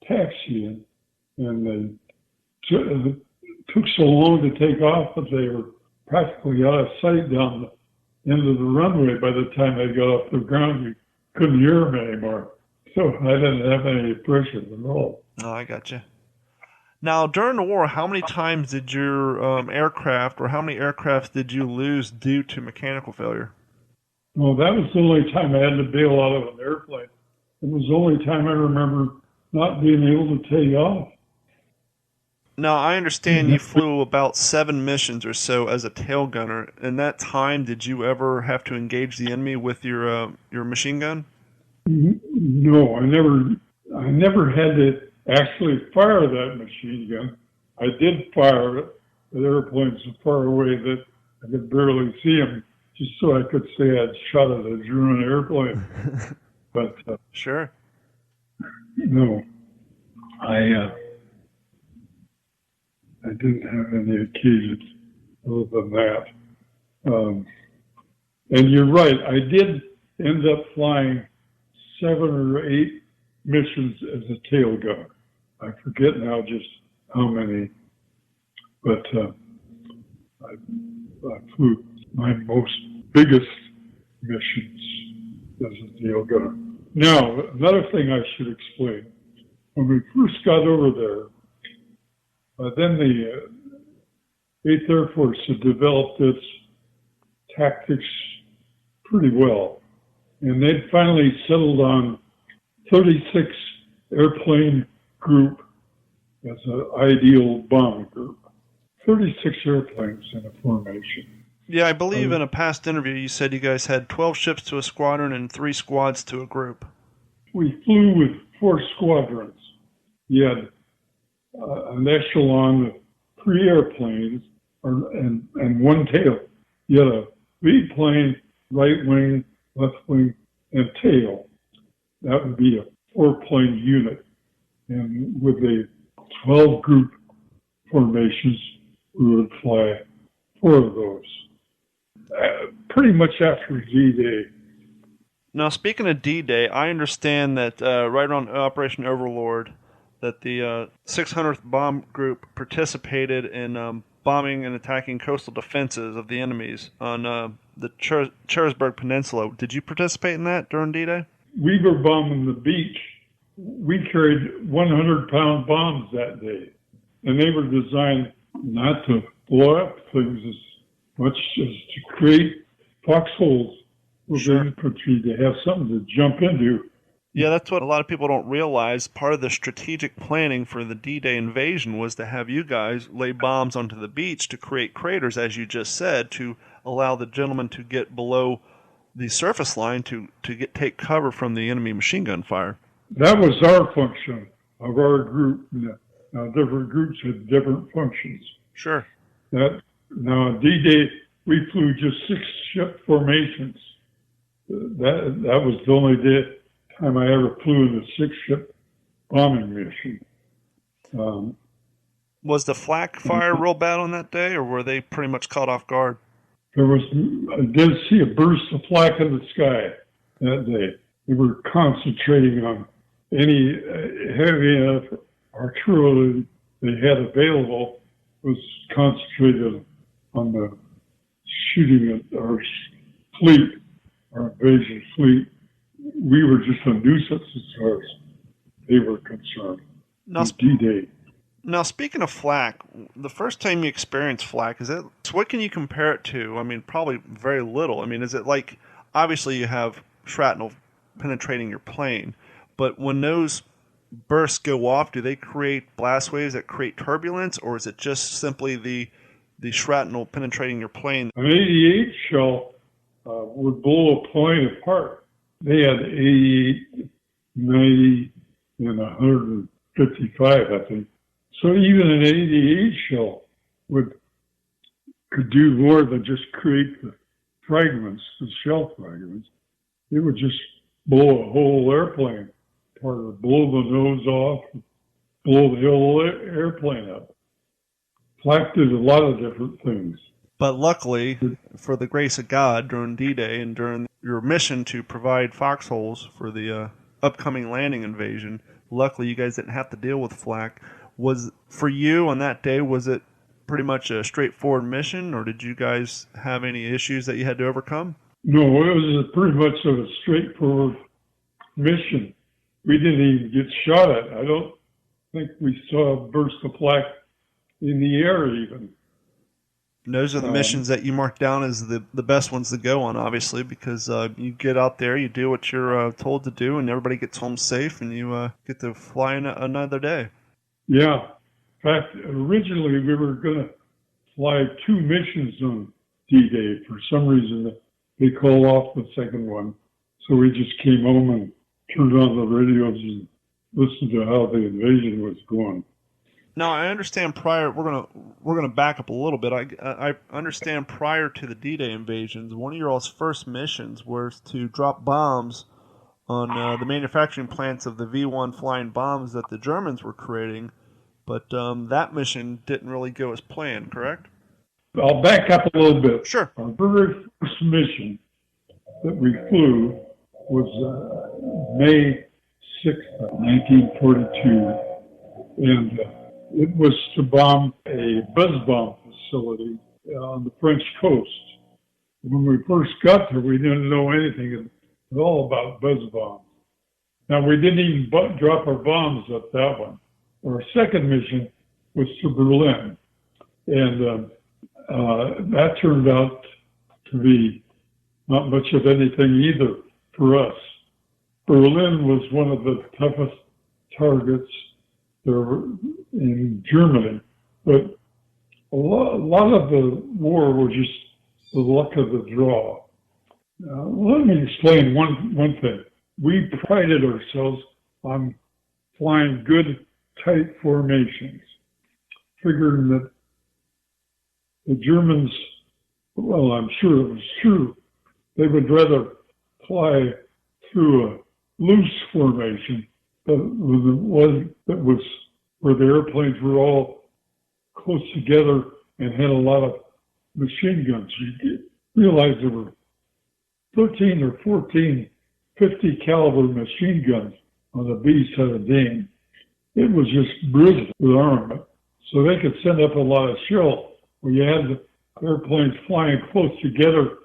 taxiing, and they took so long to take off that they were practically out of sight down the end of the runway. By the time they got off the ground, you couldn't hear them anymore. So I didn't have any impression at all. Oh, I got you. Now, during the war, how many times did your aircraft, or how many aircraft did you lose due to mechanical failure? Well, that was the only time I had to bail out of an airplane. It was the only time I remember not being able to take off. Now, I understand you flew about 7 missions or so as a tail gunner. In that time, did you ever have to engage the enemy with your machine gun? No, I never had to actually fire that machine gun. I did fire it with airplanes so far away that I could barely see them, just so I could say I'd shot at a German airplane. But sure. No, I didn't have any occasions other than that. And you're right, I did end up flying 7 or 8 missions as a tail gunner. I forget now just how many, but I flew my most biggest missions as a tail gunner. Now, another thing I should explain. When we first got over there, then the 8th Air Force had developed its tactics pretty well. And they'd finally settled on 36 airplane group as an ideal bomb group. 36 airplanes in a formation. Yeah, I believe in a past interview you said you guys had 12 ships to a squadron and 3 squads to a group. We flew with 4 squadrons. You had an echelon of 3 airplanes and 1 tail. You had a lead plane, right wing, left wing, and tail. That would be a 4-plane unit. And with the 12 group formations, we would fly 4 of those. Pretty much after D-Day. Now, speaking of D-Day, I understand that right around Operation Overlord, that the 600th Bomb Group participated in bombing and attacking coastal defenses of the enemies on the Cherbourg Peninsula. Did you participate in that during D-Day? We were bombing the beach. We carried 100-pound bombs that day, and they were designed not to blow up things as much as to create foxholes for the infantry to have something to jump into. Yeah, that's what a lot of people don't realize. Part of the strategic planning for the D-Day invasion was to have you guys lay bombs onto the beach to create craters, as you just said, to allow the gentlemen to get below the surface line to take cover from the enemy machine gun fire. That was our function of our group. Now, different groups had different functions. Sure. Now, on D-Day, we flew just 6-ship formations. That was the only time I ever flew in a 6-ship bombing mission. Was the flak fire real bad on that day, or were they pretty much caught off guard? I did see a burst of flak in the sky that day. We were concentrating on any heavy enough artillery they had available was concentrated on the shooting at our fleet, our invasion fleet. We were just a nuisance as far as they were concerned. Now, D-Day. Now, speaking of flak, the first time you experienced flak, what can you compare it to? I mean, probably very little. I mean, is it like, obviously you have shrapnel penetrating your plane, but when those bursts go off, do they create blast waves that create turbulence, or is it just simply the shrapnel penetrating your plane? An 88 shell would blow a plane apart. They had 88, 90, and 155, I think. So even an 88 shell could do more than just create the fragments, the shell fragments. It would just blow a whole airplane apart, or blow the nose off, blow the whole airplane up. Flak did a lot of different things. But luckily, for the grace of God, during D-Day and during your mission to provide foxholes for the upcoming landing invasion, luckily you guys didn't have to deal with flak. For you on that day, was it pretty much a straightforward mission, or did you guys have any issues that you had to overcome? No, it was pretty much a straightforward mission. We didn't even get shot at. I don't think we saw a burst of flak in the air even. Those are the missions that you mark down as the best ones to go on, obviously, because you get out there, you do what you're told to do, and everybody gets home safe, and you get to fly another day. Yeah. In fact, originally we were going to fly 2 missions on D-Day. For some reason, they called off the second one. So we just came home and turned on the radios and listened to how the invasion was going. Now, I understand we're gonna back up a little bit. I understand prior to the D-Day invasions, one of your all's first missions was to drop bombs on the manufacturing plants of the V-1 flying bombs that the Germans were creating. But that mission didn't really go as planned, correct? I'll back up a little bit. Sure. Our very first mission that we flew was May 6th, 1942, and it was to bomb a buzz bomb facility on the French coast. When we first got there, we didn't know anything at all about buzz bombs. Now, we didn't even drop our bombs at that one. Our second mission was to Berlin, and that turned out to be not much of anything either for us. Berlin was one of the toughest targets there in Germany, but a lot of the war was just the luck of the draw. Let me explain one thing. We prided ourselves on flying good, tight formations, figuring that the Germans, well, I'm sure it was true, they would rather fly through a loose formation that was where the airplanes were all close together and had a lot of machine guns. You realize there were 13 or 14 50 caliber machine guns on the B-17. It was just brilliant with armament. So they could send up a lot of shell. When you had the airplanes flying close together,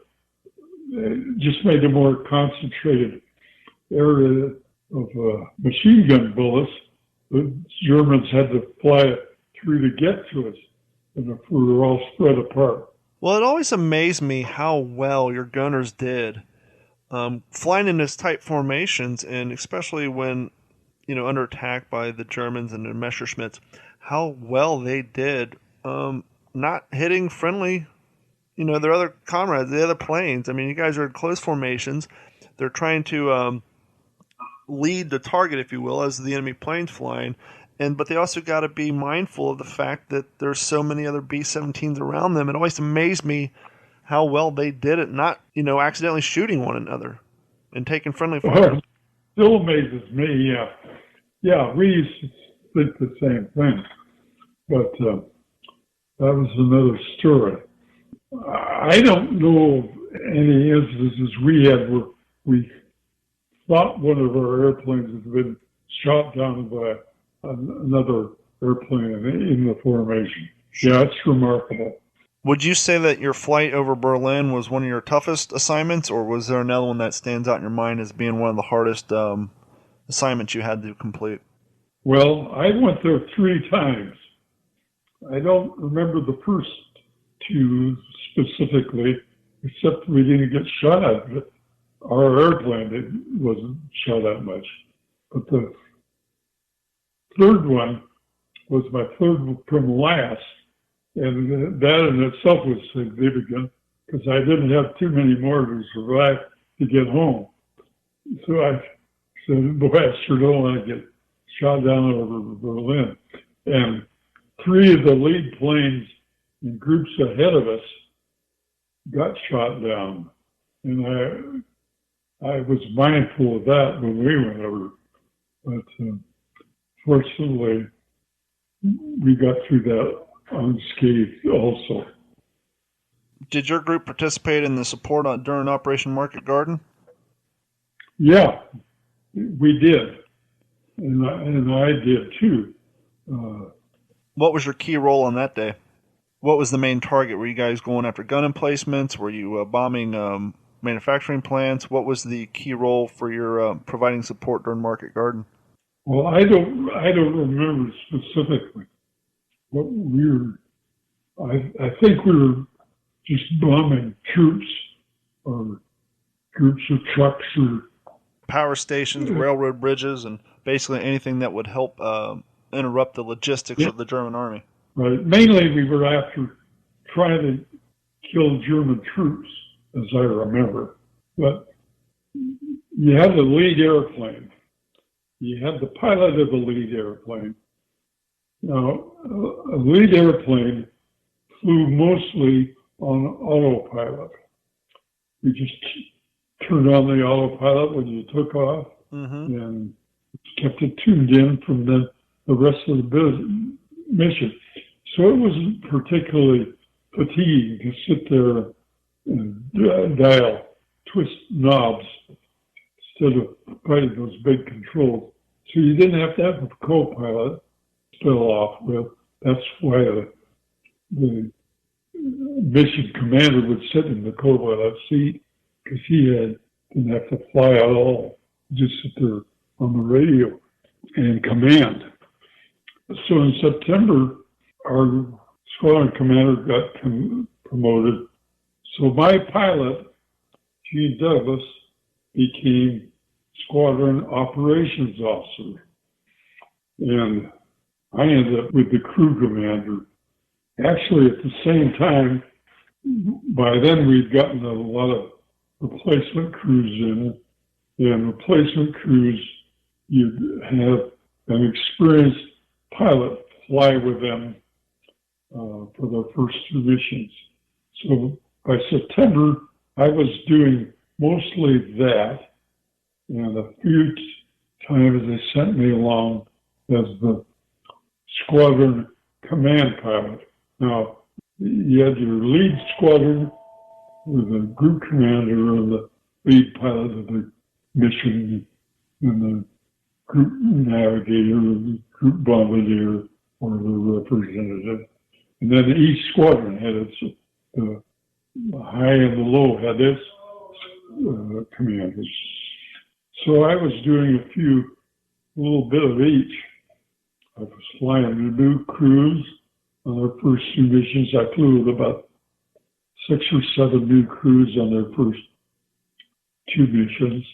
it just made a more concentrated area of machine gun bullets. The Germans had to fly it through to get to us, and if we were all spread apart. Well, it always amazed me how well your gunners did flying in those tight formations, and especially when, under attack by the Germans and the Messerschmitts, how well they did not hitting friendly, their other comrades, the other planes. I mean, you guys are in close formations. They're trying to lead the target, if you will, as the enemy plane's flying. But they also got to be mindful of the fact that there's so many other B-17s around them. It always amazed me how well they did it, not, accidentally shooting one another and taking friendly fire. Well, still amazes me, yeah. Yeah, we used to think the same thing. But that was another story. I don't know of any instances we had where we thought one of our airplanes had been shot down by another airplane in the formation. Yeah, it's remarkable. Would you say that your flight over Berlin was one of your toughest assignments, or was there another one that stands out in your mind as being one of the hardest assignments you had to complete? Well, I went there 3 times. I don't remember the first 2 specifically, except we didn't get shot at. But our airplane wasn't shot at much. But the third one was my third from last, and that in itself was significant because I didn't have too many more to survive to get home. So I said, boy, I sure don't want to get shot down over Berlin. And 3 of the lead planes in groups ahead of us got shot down. And I was mindful of that when we went over. But fortunately, we got through that unscathed also. Did your group participate in the support during Operation Market Garden? Yeah, we did. And I did too. What was your key role on that day? What was the main target? Were you guys going after gun emplacements? Were you bombing manufacturing plants? What was the key role for your providing support during Market Garden? Well, I don't remember specifically what we were. I think we were just bombing troops or groups of trucks or power stations, railroad bridges, and basically anything that would help interrupt the logistics of the German army. Right. Mainly we were after trying to kill German troops, as I remember. But you had the lead airplane. You had the pilot of the lead airplane. Now, a lead airplane flew mostly on autopilot. You just turned on the autopilot when you took off, and kept it tuned in from the rest of the business. mission. So it wasn't particularly fatiguing to sit there and dial, twist knobs instead of fighting those big controls. So you didn't have to have a co-pilot to fill off with. That's why the mission commander would sit in the co-pilot seat, because he didn't have to fly at all, just sit there on the radio and command. So in September, our squadron commander got promoted. So my pilot, Gene Douglas, became squadron operations officer. And I ended up with the crew commander. Actually, at the same time, by then we'd gotten a lot of replacement crews in. And replacement crews, you'd have an experienced pilot fly with them for their first two missions. So by September, I was doing mostly that, and a few times they sent me along as the squadron command pilot. Now, you had your lead squadron with the group commander and the lead pilot of the mission, and the group navigator, the group bombardier, or the representative. And then each squadron had its, the high and the low had its commanders. So I was doing a little bit of each. I was flying the new crews on their first two missions. I flew with about 6 or 7 new crews on their first 2 missions.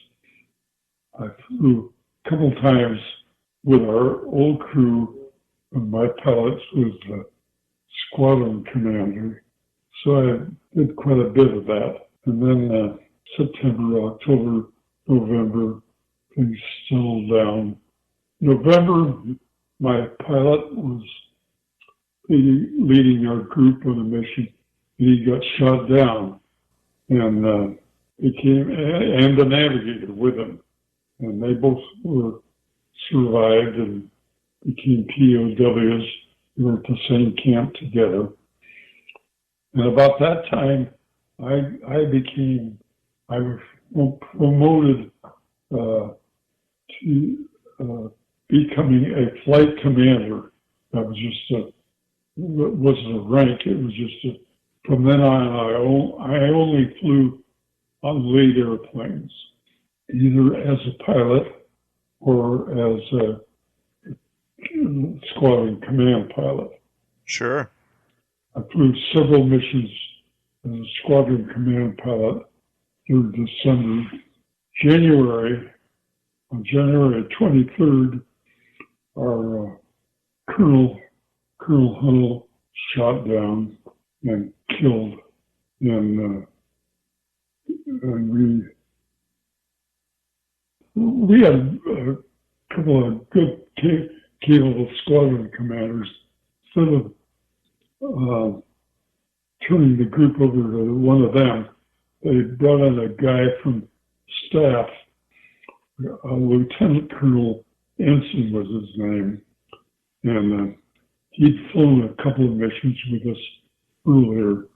I flew a couple times with our old crew, and my pilot was the squadron commander. So I did quite a bit of that. And then September, October, November, things settled down. November, my pilot was leading our group on a mission, and he got shot down, and and the navigator with him, and they both survived and became POWs. We were at the same camp together. And about that time, I was promoted to becoming a flight commander. That was just wasn't a rank. It was just from then on, I only flew on lead airplanes, either as a pilot or as a squadron command pilot. Sure. I flew several missions as a squadron command pilot through December. On January 23rd, our Colonel Huddle shot down and killed, and we had a couple of good, capable squadron commanders. Instead of turning the group over to one of them, they brought in a guy from staff, Lieutenant Colonel Ensign was his name, and he'd flown a couple of missions with us earlier,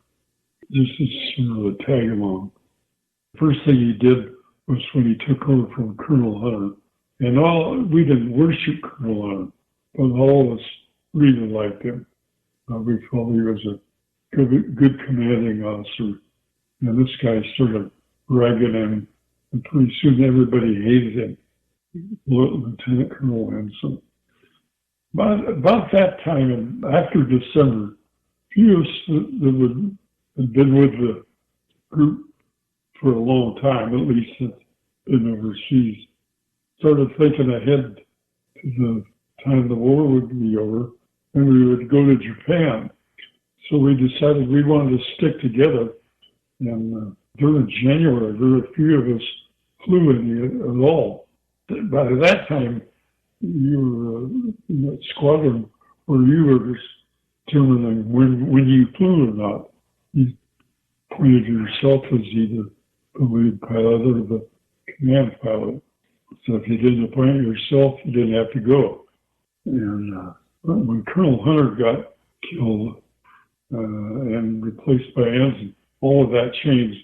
just as sort of a tag along. First thing he did was when he took over from Colonel Hunter, and we didn't worship Colonel Hunter, but all of us really liked him. We felt he was a good commanding officer, and this guy started ragging him, and pretty soon everybody hated him, Lieutenant Colonel Ensign. About that time, and after December, few of us that had been with the group for a long time, at least had been overseas, started thinking ahead to the time the war would be over, and we would go to Japan. So we decided we wanted to stick together, and during January, very few of us flew any at all. By that time, you were in that squadron where you were determining when you flew or not. You pointed yourself as either the lead pilot or the command pilot. So if you didn't appoint yourself, you didn't have to go. And when Colonel Hunter got killed and replaced by Ensign, all of that changed.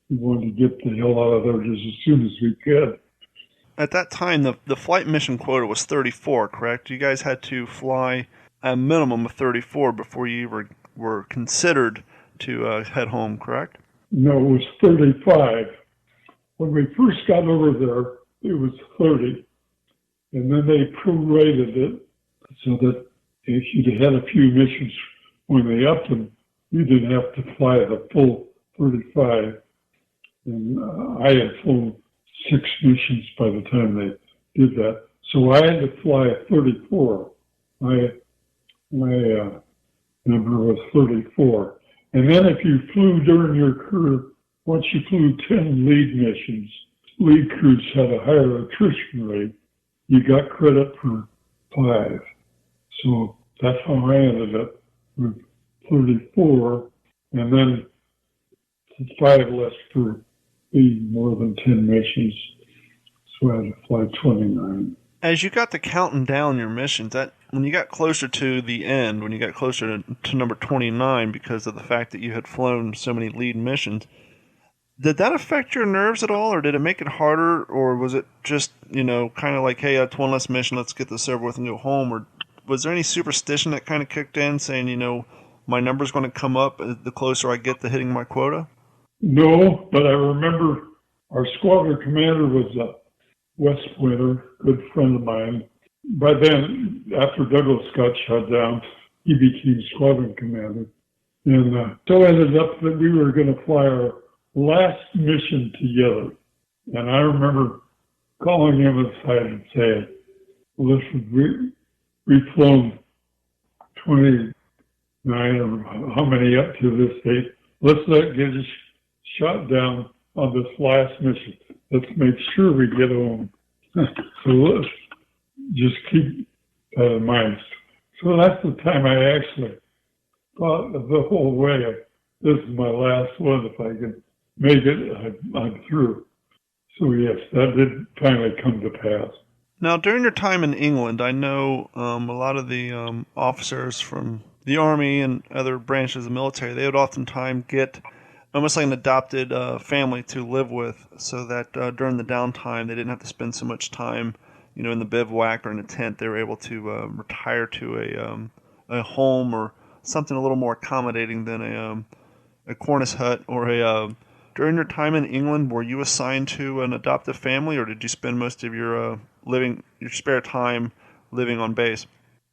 We wanted to get the hell out of there just as soon as we could. At that time, the flight mission quota was 34, correct? You guys had to fly a minimum of 34 before you were considered to head home, correct? No, it was 35. When we first got over there, it was 30. And then they prorated it so that if you'd had a few missions when they upped them, you didn't have to fly the full 35. And I had flown 6 missions by the time they did that. So I had to fly 34. My number was 34. And then if you flew during your career, once you flew 10 lead missions, lead crews had a higher attrition rate. You got credit for 5. So that's how I ended up with 34. And then 5 less for being more than 10 missions. So I had to fly 29. As you got to counting down your missions, that when you got closer to the end, when you got closer to number 29, because of the fact that you had flown so many lead missions, did that affect your nerves at all, or did it make it harder, or was it just, kind of like, hey, it's one less mission, let's get this over with and go home, or was there any superstition that kind of kicked in, saying, my number's going to come up the closer I get to hitting my quota? No, but I remember our squadron commander was a West Pointer, good friend of mine. By then, after Douglas got shot down, he became squadron commander. And so it ended up that we were going to fly our last mission together. And I remember calling him aside and saying, listen, we've flown 29 or how many up to this date. Let's not get shot down on this last mission. Let's make sure we get home. So let's just keep that in mind. So that's the time I actually thought the whole way, this is my last one. If I can make it, I'm through. So yes, that did finally come to pass. Now, during your time in England, I know a lot of the officers from the Army and other branches of the military, they would oftentimes get almost like an adopted family to live with, so that during the downtime, they didn't have to spend so much time, in the bivouac or in a tent. They were able to retire to a home or something a little more accommodating than a cornice hut or a. During your time in England, were you assigned to an adoptive family, or did you spend most of your your spare time living on base?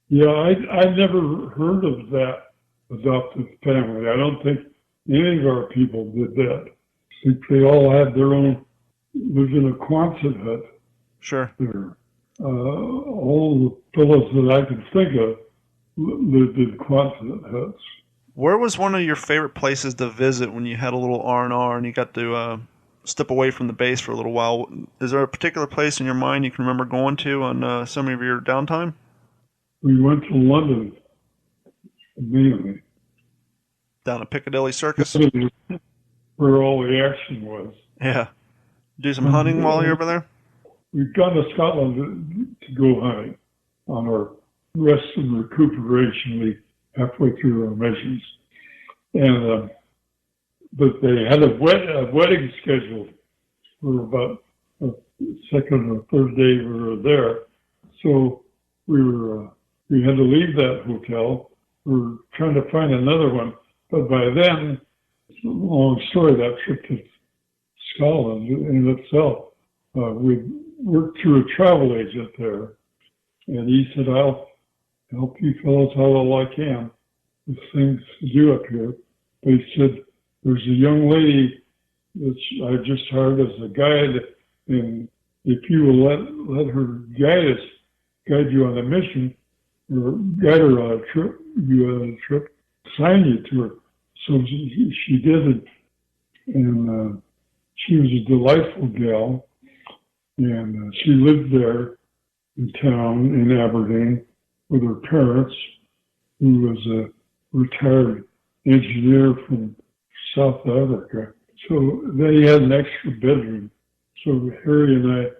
Yeah, I never heard of that adoptive family. I don't think any of our people did that. I think they all had their own, lived in a Quonset hut. Sure. There. All the fellows that I can think of lived in Quonset huts. Where was one of your favorite places to visit when you had a little R&R and you got to step away from the base for a little while? Is there a particular place in your mind you can remember going to on some of your downtime? We went to London, mainly. Down at Piccadilly Circus? Where all the action was. Yeah. Do some hunting while you're over there? We've gone to Scotland to go hunting on our rest and recuperation leave halfway through our missions. And but they had a wedding scheduled for about the second or third day we were there. So we had to leave that hotel. We were trying to find another one. But by then, it's a long story, that trip to Scotland in itself. We worked through a travel agent there, and he said, I'll help you fellows out all I can with things to do up here. But he said, there's a young lady that I just hired as a guide, and if you will let her guide you on a mission, or guide her on a trip, sign you to her. So she did it, and she was a delightful gal, and she lived there in town in Aberdeen with her parents, who was a retired engineer from South Africa. So they had an extra bedroom. So Harry and I,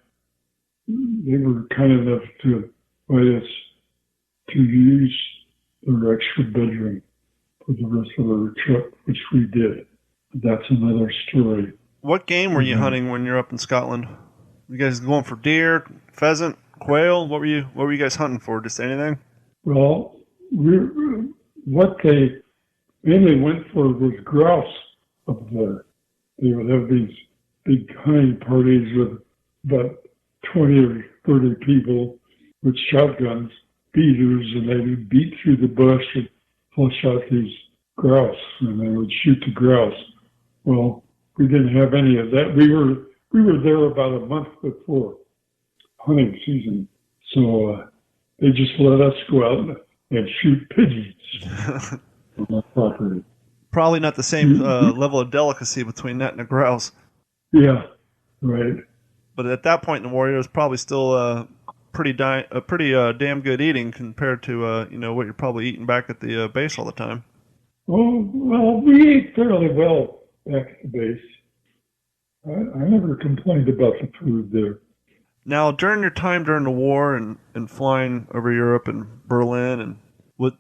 they were kind enough to invite us to use their extra bedroom for the rest of our trip, which we did. That's another story. What game were you hunting when you're up in Scotland? You guys going for deer, pheasant, quail? What were you guys hunting for? Just anything? Well, what they mainly went for was grouse up there. They would have these big hunting parties with about 20 or 30 people with shotguns, beaters, and they would beat through the bush and flush out these grouse, and they would shoot the grouse. Well, we didn't have any of that. We were there about a month before hunting season, so they just let us go out and shoot pigeons on the property. Probably not the same level of delicacy between that and a grouse. Yeah, right. But at that point in the war, it was probably still pretty damn good eating compared to what you're probably eating back at the base all the time. Oh, well, we ate fairly well back at the base. I never complained about the food there. Now, during your time during the war and flying over Europe and Berlin, and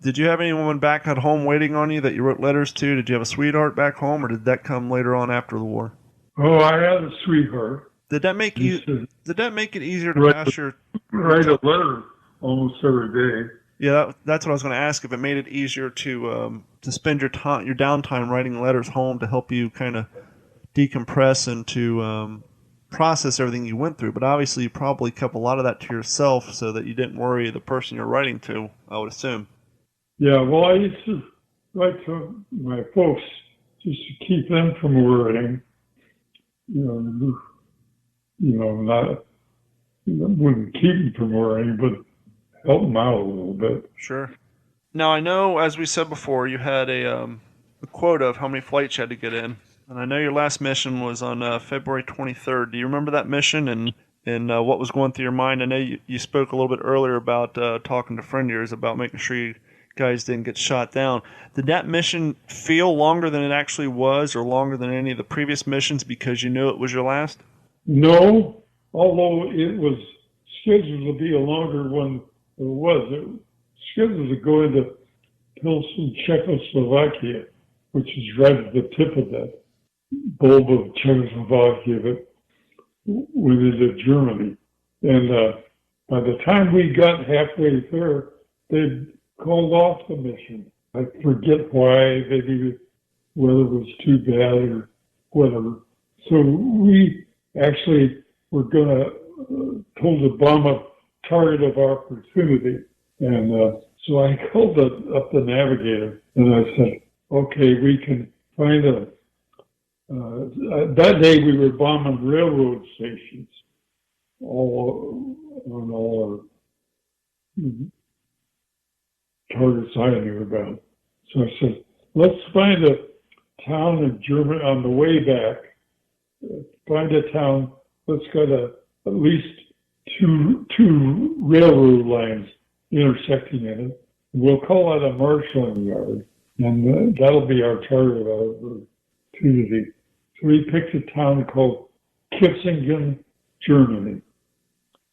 did you have anyone back at home waiting on you that you wrote letters to? Did you have a sweetheart back home, or did that come later on after the war? Oh, I had a sweetheart. Did that make it easier to pass your write a letter almost every day? Yeah, that's what I was going to ask. If it made it easier to spend your downtime writing letters home to help you kind of decompress and to process everything you went through. But obviously, you probably kept a lot of that to yourself so that you didn't worry the person you're writing to, I would assume. Yeah, well, I used to write to my folks just to keep them from worrying. Wouldn't keep them from worrying, but help them out a little bit. Sure. Now, I know, as we said before, you had a quota of how many flights you had to get in. And I know your last mission was on February 23rd. Do you remember that mission and what was going through your mind? I know you spoke a little bit earlier about talking to friend of yours about making sure you guys didn't get shot down. Did that mission feel longer than it actually was, or longer than any of the previous missions because you knew it was your last? No, although it was scheduled to be a longer one than it was. It was scheduled to go into Pilsen, Czechoslovakia, which is right at the tip of that bulb of Czechoslovakia that went into Germany. And by the time we got halfway there, they'd called off the mission. I forget why, maybe whether it was too bad or whatever. So we actually were told to bomb a target of opportunity. And so I called up the navigator and I said, okay, we can find that day we were bombing railroad stations on all our targets I knew about. So I said, let's find a town in Germany on the way back. Find a town that's got at least two railroad lines intersecting in it. We'll call it a marshalling yard, and that'll be our target opportunity. So we picked a town called Kitzingen, Germany,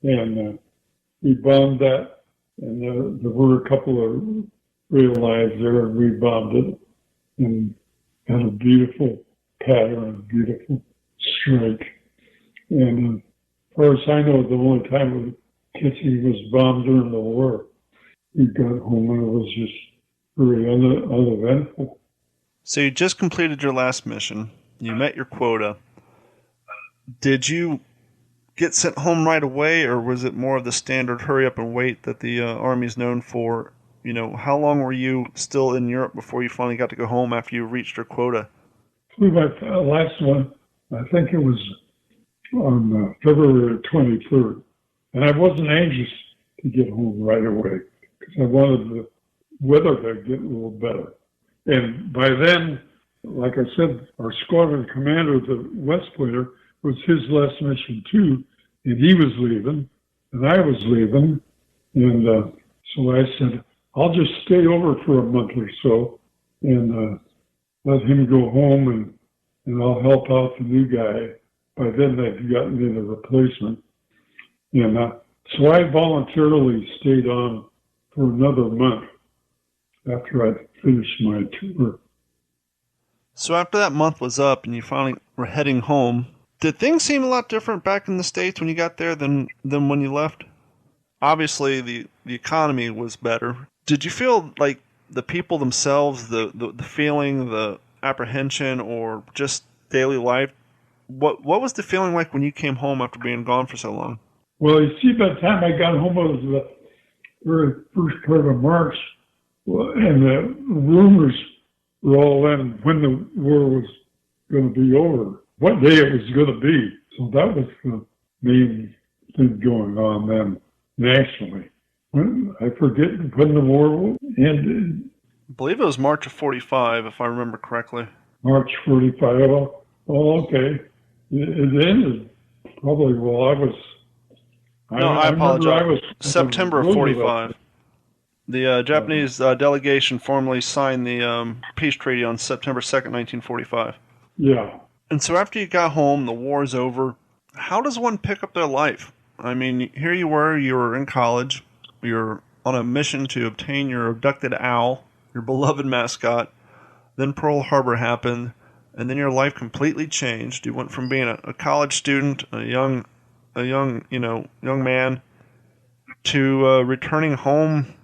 and we bombed that. And there were a couple of rail lines there, and we bombed it, and had a beautiful pattern, a beautiful strike. And as far as I know, the only time Kitzingen was bombed during the war. We got home and it was just very uneventful. So you just completed your last mission. You met your quota. Did you get sent home right away, or was it more of the standard hurry up and wait that the Army is known for? How long were you still in Europe before you finally got to go home after you reached your quota? My last one, I think it was on February 23rd. And I wasn't anxious to get home right away because I wanted the weather to get a little better. And by then, like I said, our squadron commander, the West Pointer, was his last mission too, and he was leaving, and I was leaving, and so I said, I'll just stay over for a month or so, and let him go home, and I'll help out the new guy. By then, they'd gotten in a replacement, and so I voluntarily stayed on for another month after I finished my tour. So after that month was up and you finally were heading home, did things seem a lot different back in the States when you got there than when you left? Obviously, the economy was better. Did you feel like the people themselves, the feeling, the apprehension, or just daily life, what was the feeling like when you came home after being gone for so long? Well, you see, by the time I got home, it was the very first part of March, and the rumors were all in when the war was going to be over, what day it was going to be. So that was the main thing going on then nationally. I forget when the war ended. I believe it was March of 45, if I remember correctly. March 45. Oh, okay. It ended probably while I was. I apologize. I was September of 45. The Japanese delegation formally signed the peace treaty on September 2nd, 1945. Yeah. And so after you got home, the war's over. How does one pick up their life? I mean, here you were in college. You're on a mission to obtain your abducted owl, your beloved mascot. Then Pearl Harbor happened, and then your life completely changed. You went from being a college student, a young man, to returning home.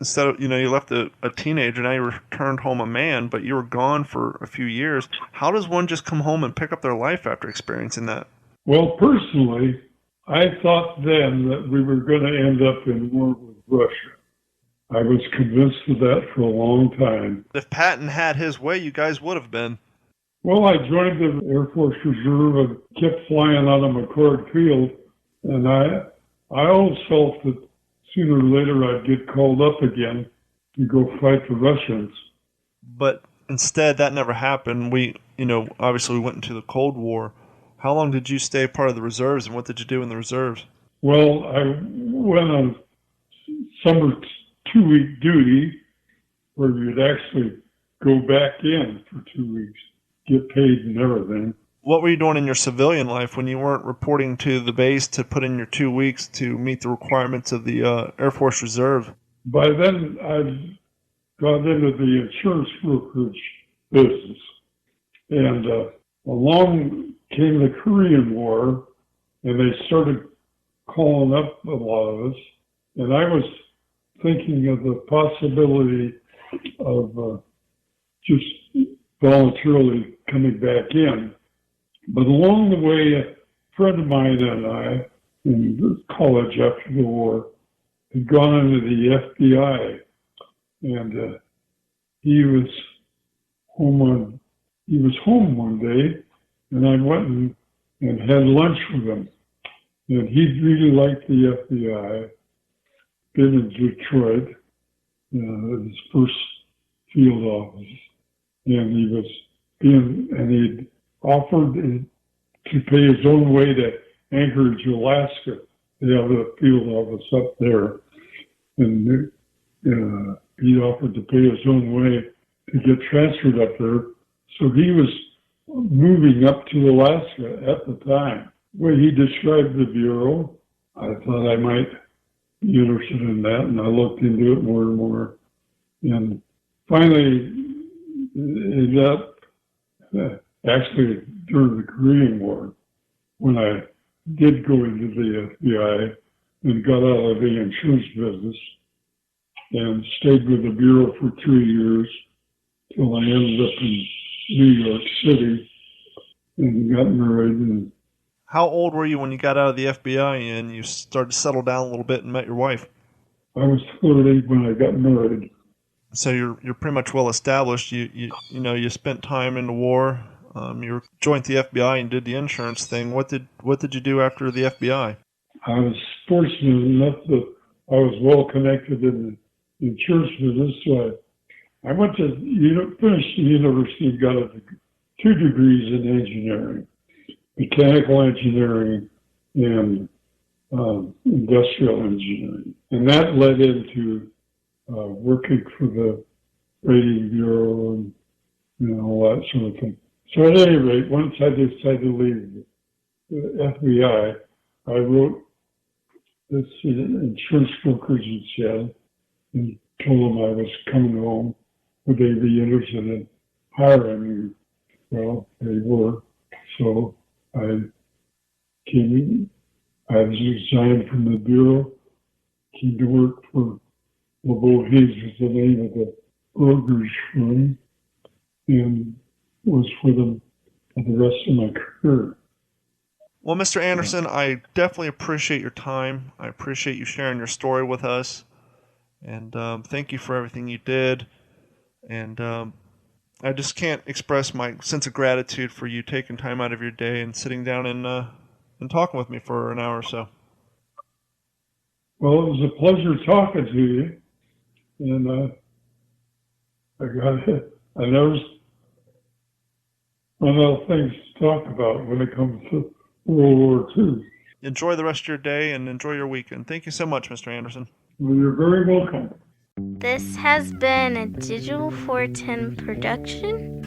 Instead of, you left a teenager, now you returned home a man, but you were gone for a few years. How does one just come home and pick up their life after experiencing that? Well, personally, I thought then that we were going to end up in war with Russia. I was convinced of that for a long time. If Patton had his way, you guys would have been. Well, I joined the Air Force Reserve and kept flying out of McCord Field, and I always felt that sooner or later I'd get called up again to go fight the Russians. But instead, that never happened. Obviously we went into the Cold War. How long did you stay part of the reserves, and what did you do in the reserves? Well, I went on summer 2-week duty where you'd actually go back in for 2 weeks, get paid and everything. What were you doing in your civilian life when you weren't reporting to the base to put in your 2 weeks to meet the requirements of the Air Force Reserve? By then, I'd got into the insurance brokerage business. And along came the Korean War, and they started calling up a lot of us. And I was thinking of the possibility of just voluntarily coming back in. But along the way, a friend of mine and I, in college after the war, had gone into the FBI, and he was home one day, and I went and had lunch with him. And he really liked the FBI, been in Detroit, his first field office, and he'd offered to pay his own way to Anchorage, Alaska. They have a field office up there, and he offered to pay his own way to get transferred up there. So he was moving up to Alaska at the time. When he described the Bureau, I thought I might be interested in that, and I looked into it more and more. And finally, actually during the Korean War, when I did go into the FBI and got out of the insurance business and stayed with the Bureau for 2 years till I ended up in New York City and got married. And how old were you when you got out of the FBI and you started to settle down a little bit and met your wife? I was 30 when I got married. So you're pretty much well established. You spent time in the war. You joined the FBI and did the insurance thing. What did you do after the FBI? I was fortunate enough that I was well connected in the insurance business. So I went to finished the university and got 2 degrees in engineering, mechanical engineering and industrial engineering, and that led into working for the rating bureau and all that sort of thing. So at any rate, once I decided to leave the FBI, I wrote this insurance brokers in Seattle and told them I was coming home. Would they be interested in hiring me? Well, they were. So I came in. I was resigned from the Bureau, came to work for LeBeau Hayes was the name of the brokerage firm, and was with them for the rest of my career. Well, Mr. Anderson, I definitely appreciate your time. I appreciate you sharing your story with us. And thank you for everything you did. And I just can't express my sense of gratitude for you taking time out of your day and sitting down and talking with me for an hour or so. Well, it was a pleasure talking to you. And I noticed one of the things to talk about when it comes to World War II. Enjoy the rest of your day and enjoy your weekend. Thank you so much, Mr. Anderson. Well, you're very welcome. This has been a Digital 410 production.